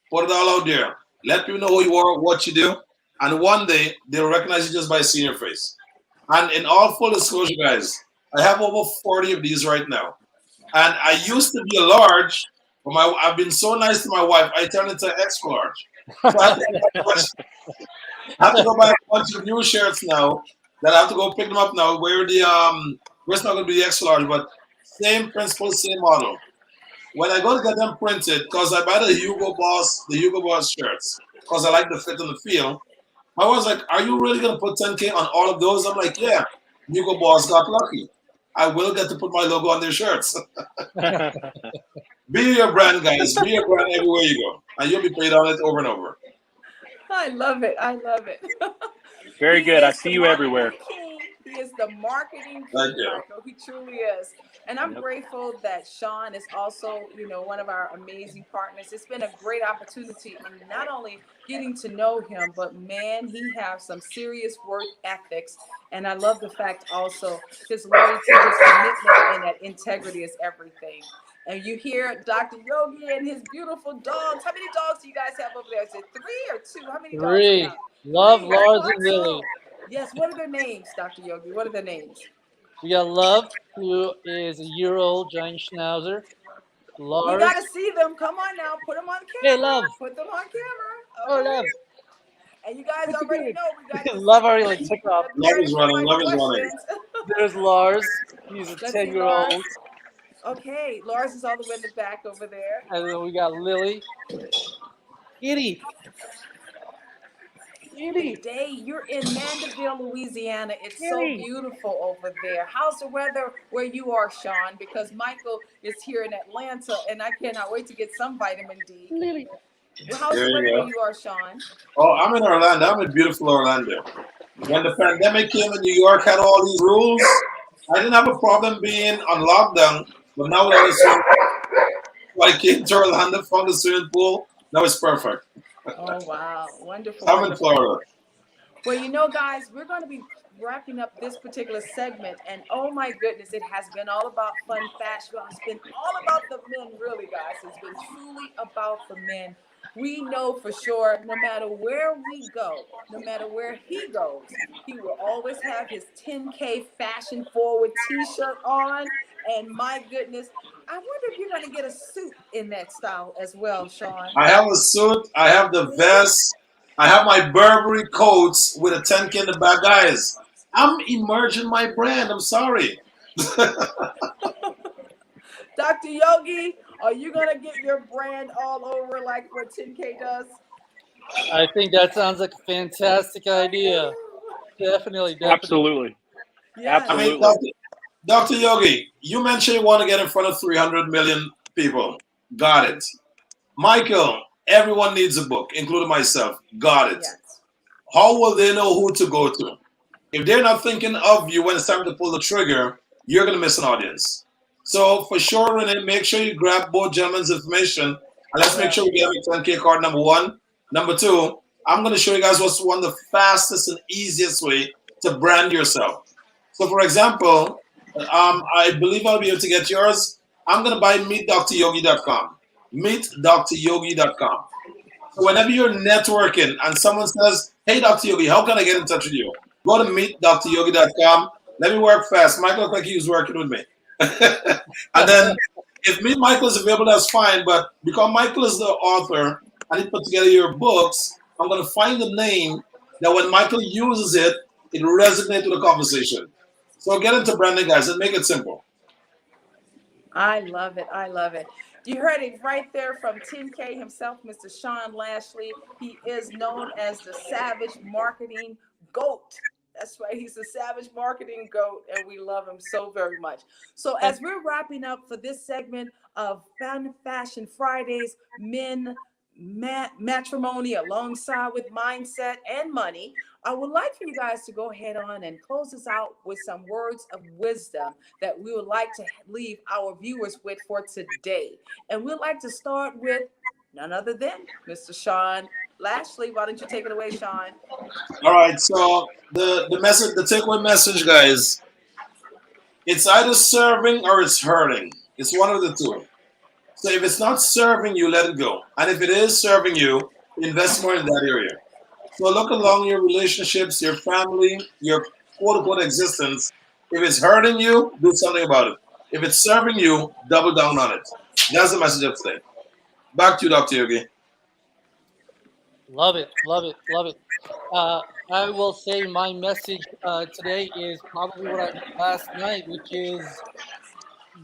Put it all out there. Let people know who you are, what you do, and one day they'll recognize you just by seeing your face. And in all full disclosure, guys, I have over 40 of these right now. And I used to be a large, but I've been so nice to my wife, I turned into an extra large. So I have to go buy a bunch of new shirts now that I have to go pick them up now. Where it's not going to be the extra large, but same principle, same model. When I go to get them printed, because I buy the Hugo Boss shirts, because I like the fit and the feel. My wife's like, "Are you really going to put 10K on all of those?" I'm like, "Yeah, Hugo Boss got lucky. I will get to put my logo on their shirts." Be your brand, guys. Be your brand everywhere you go. And you'll be paid on it over and over. I love it. I love it. Very He good. I is see the you everywhere. marketing king. He is the marketing Thank king, you. Michael. He truly is. And I'm Yep. grateful that Sean is also, one of our amazing partners. It's been a great opportunity in not only getting to know him, but man, he has some serious work ethics. And I love the fact also his loyalty, his commitment, and that integrity is everything. And you hear Dr. Yogi and his beautiful dogs. How many dogs do you guys have over there? Is it 3 or 2? How many dogs do you 3. have? Love, 3. I Lars, thought and Lily. so. Yes. What are their names, Dr. Yogi? What are their names? We got Love, who is a year-old giant schnauzer. We Lars. got to see them. Come on now. Put them on Hey, camera. Love. Put them on camera. Oh, Okay. Love. And you guys What you already doing? know we got the Love second already like one. took off. Let's be Love ready is for running. my Love is running. questions. There's Lars. He's a Let's see, Lars. 10-year-old. Okay. Lars is all the way in the back over there. And then we got Lily. Kitty. Kitty. Day, you're in Mandeville, Louisiana. It's so Kitty. beautiful over there. How's the weather where you are, Sean? Because Michael is here in Atlanta, and I cannot wait to get some vitamin D. Lily. Well, how's There the weather you where go. you are, Sean? Oh, I'm in Orlando. I'm in beautiful Orlando. When the Yes. pandemic came in New York, had all these rules, I didn't have a problem being on lockdown. But now with all this, so I came to Orlando, found the swimming pool. Now it's perfect. Oh, wow. Wonderful, I'm in wonderful. Florida. Well, guys, we're going to be wrapping up this particular segment. And oh my goodness, it has been all about fun fashion. Well, it's been all about the men, really, guys. It's been truly about the men. We know for sure, no matter where we go, no matter where he goes, he will always have his 10K fashion forward t-shirt on. And my goodness, I wonder if you're going to get a suit in that style as well, Sean. I have a suit. I have the vest. I have my Burberry coats with a 10K in the back. Guys, I'm emerging my brand. I'm sorry. Dr. Yogi, are you going to get your brand all over like what 10K does? I think that sounds like a fantastic idea. Definitely. Absolutely. Yes. I mean, Absolutely. Dr. Yogi, you mentioned you want to get in front of 300 million people. Got it. Michael, everyone needs a book, including myself. Got it. Yes. How will they know who to go to? If they're not thinking of you when it's time to pull the trigger, you're going to miss an audience. So for sure, Renee, make sure you grab both gentlemen's information and let's make sure we get a 10K card, number one. Number two, I'm going to show you guys what's one of the fastest and easiest way to brand yourself. So for example, I believe I'll be able to get yours. I'm going to buy meetdryogi.com. Meetdryogi.com. So whenever you're networking and someone says, hey, Dr. Yogi, how can I get in touch with you? Go to meetdryogi.com. Let me work fast. Michael looked like he was working with me. And then if Meet Michael is available, that's fine. But because Michael is the author and he put together your books, I'm going to find a name that when Michael uses it, it resonates with the conversation. So get into branding, guys, and make it simple. I love it. I love it. You heard it right there from 10K himself, Mr. Sean Lashley. He is known as the Savage Marketing Goat. That's right. He's the Savage Marketing Goat, and we love him so very much. So as we're wrapping up for this segment of Fun Fashion Fridays, Men Matrimony alongside with Mindset and Money, I would like for you guys to go ahead on and close us out with some words of wisdom that we would like to leave our viewers with for today. And we'd like to start with none other than Mr. Sean Lashley. Why don't you take it away, Sean? All right. So the message, the takeaway message, guys, it's either serving or it's hurting. It's one of the two. So if it's not serving you, let it go. And if it is serving you, invest more in that area. So look along your relationships, your family, your quote-unquote existence. If it's hurting you, do something about it. If it's serving you, double down on it. That's the message of today. Back to you, Dr. Yogi. Love it. Love it. Love it. I will say my message today is probably what I did last night, which is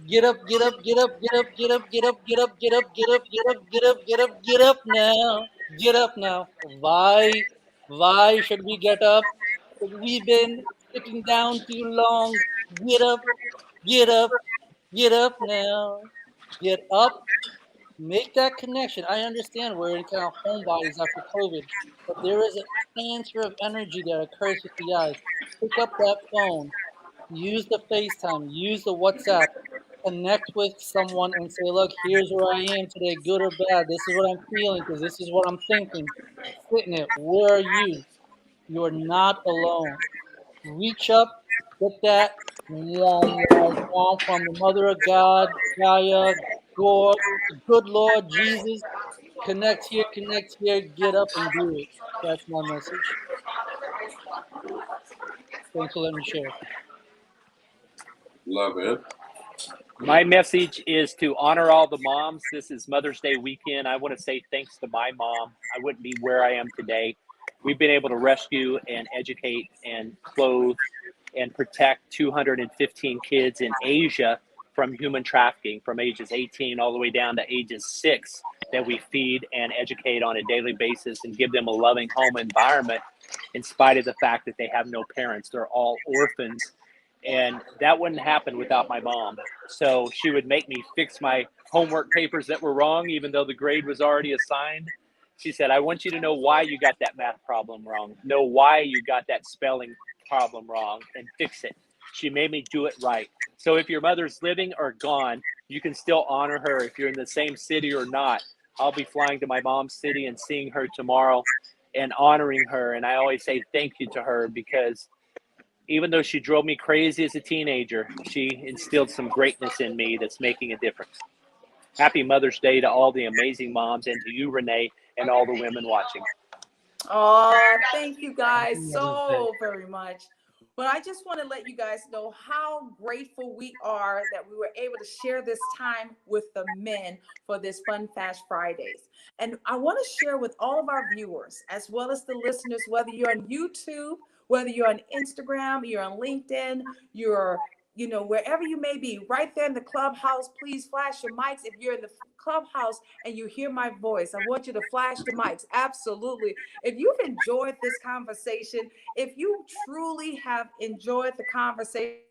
get up, get up, get up, get up, get up, get up, get up, get up, get up, get up, get up, get up, get up now. Get up now. Why should we get up? Because we've been sitting down too long. Get up, get up, get up now. Get up. Make that connection. I understand we're in kind of homebodies after COVID, but there is a transfer of energy that occurs with the eyes. Pick up that phone. Use the FaceTime, use the WhatsApp, connect with someone and say, look, here's where I am today, good or bad. This is what I'm feeling because this is what I'm thinking. Sit in it. Where are you? You're not alone. Reach up, get that from the Mother of God, Gaia, God, good Lord, Jesus. Connect here, get up and do it. That's my message. Thanks for letting me share. Love it. My message is to honor all the moms. This is Mother's Day weekend. I want to say thanks to my mom. I wouldn't be where I am today. We've been able to rescue and educate and clothe and protect 215 kids in Asia from human trafficking from ages 18 all the way down to ages 6 that we feed and educate on a daily basis and give them a loving home environment in spite of the fact that they have no parents. They're all orphans. And that wouldn't happen without my mom. So she would make me fix my homework papers that were wrong, even though the grade was already assigned. She said, I want you to know why you got that math problem wrong, know why you got that spelling problem wrong, and fix it. She made me do it right. So if your mother's living or gone, you can still honor her if you're in the same city or not. I'll be flying to my mom's city and seeing her tomorrow and honoring her. And I always say thank you to her because even though she drove me crazy as a teenager, she instilled some greatness in me that's making a difference. Happy Mother's Day to all the amazing moms and to you, Renee, and all the women watching. Oh, thank you guys so very much. But I just want to let you guys know how grateful we are that we were able to share this time with the men for this Fun Fash Fridays. And I want to share with all of our viewers, as well as the listeners, whether you're on YouTube, whether you're on Instagram, you're on LinkedIn, you're wherever you may be, right there in the clubhouse, please flash your mics. If you're in the clubhouse and you hear my voice, I want you to flash the mics. Absolutely. If you've enjoyed this conversation, if you truly have enjoyed the conversation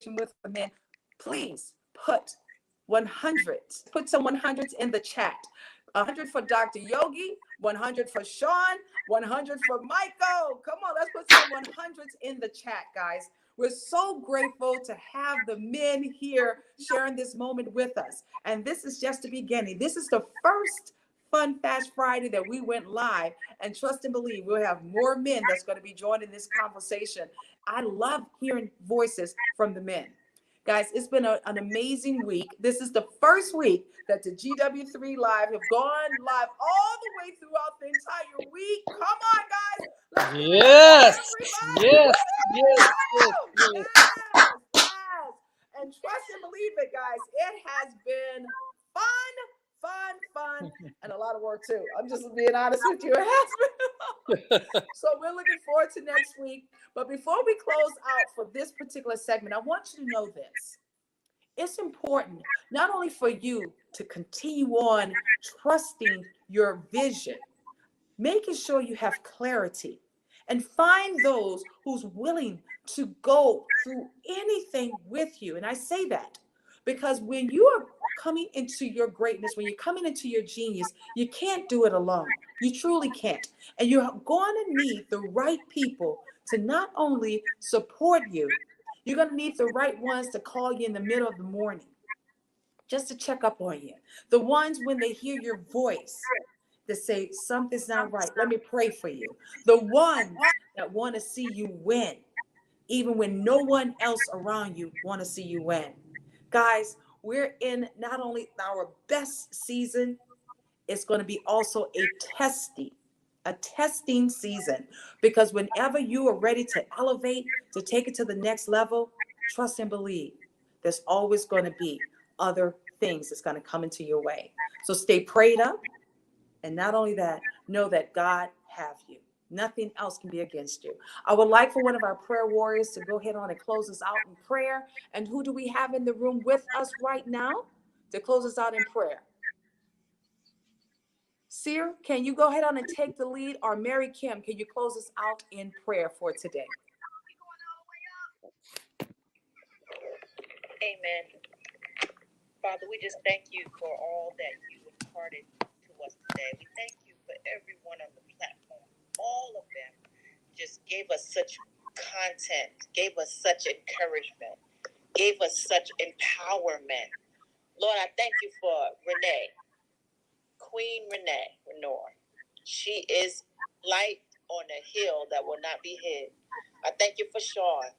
with the men, please put 100. Put some 100s in the chat. 100 for Dr. Yogi, 100 for Sean, 100 for Michael. Come on, let's put some 100s in the chat, guys. We're so grateful to have the men here sharing this moment with us. And this is just the beginning. This is the first Fun Fast Friday that we went live. And trust and believe, we'll have more men that's going to be joining this conversation. I love hearing voices from the men. Guys, it's been an amazing week. This is the first week that the GW3 Live have gone live all the way throughout the entire week. Come on, guys. Let's give it up, everybody. Yes. Yes. And trust and believe it, guys. It has been fun, and a lot of work too. I'm just being honest with you. It has been. So we're looking forward to next week. But before we close out for this particular segment, I want you to know this. It's important not only for you to continue on trusting your vision, making sure you have clarity, and find those who's willing to go through anything with you. And I say that because when you are coming into your greatness, when you're coming into your genius, you can't do it alone. You truly can't. And you're going to need the right people to not only support you, you're going to need the right ones to call you in the middle of the morning just to check up on you. The ones when they hear your voice that say something's not right. Let me pray for you. The ones that want to see you win, even when no one else around you want to see you win. Guys, we're in not only our best season, it's going to be also a testing season, because whenever you are ready to elevate, to take it to the next level, trust and believe, there's always going to be other things that's going to come into your way. So stay prayed up. And not only that, know that God have you. Nothing else can be against you. I would like for one of our prayer warriors to go ahead on and close us out in prayer. And who do we have in the room with us right now to close us out in prayer? Seer, can you go ahead on and take the lead? Or Mary Kim, can you close us out in prayer for today? Amen. Father, we just thank you for all that you imparted to us today. We thank you for everyone on the platform. All of them just gave gave us such content, gave us such encouragement, gave us such empowerment. Lord, I thank you for Renee, Queen Renee. She is light on a hill that will not be hid. I thank you for Sean.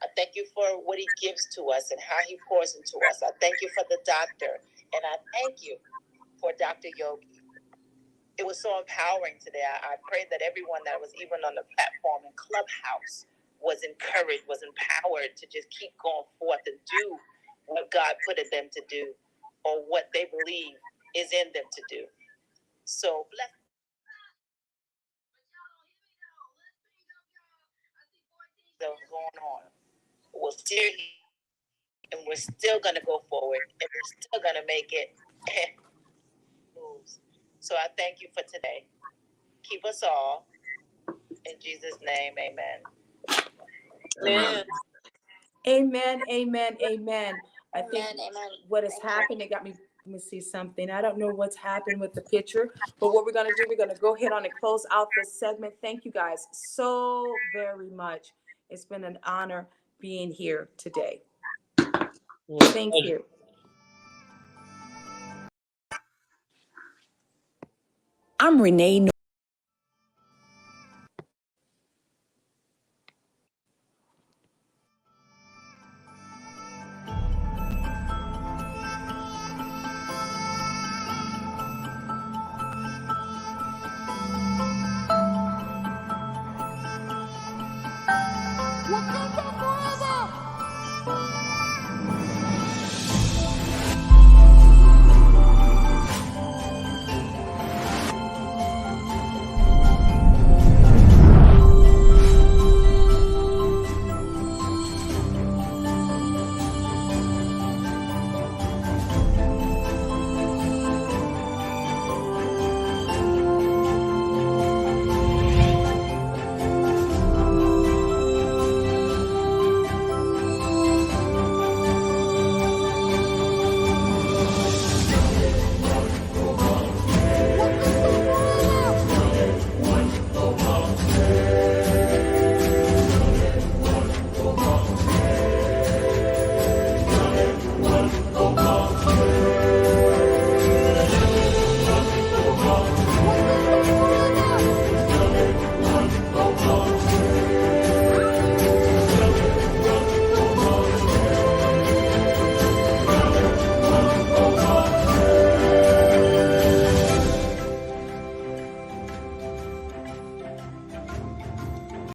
I thank you for what he gives to us and how he pours into us. I thank you for the doctor. And I thank you for Dr. Yogi. It was so empowering today. I pray that everyone that was even on the platform and Clubhouse was encouraged, was empowered to just keep going forth and do what God put in them to do or what they believe is in them to do. So bless. That was going on. We're still here, and we're still going to go forward, and we're still going to make it. So I thank you for today. Keep us all. In Jesus' name, amen. Amen. Amen, amen, amen. I think Amen, amen. what has happened, it got me, let me see something. I don't know what's happened with the picture, but what we're going to do, we're going to go ahead on and close out this segment. Thank you guys so very much. It's been an honor being here today. Thank you. I'm Renee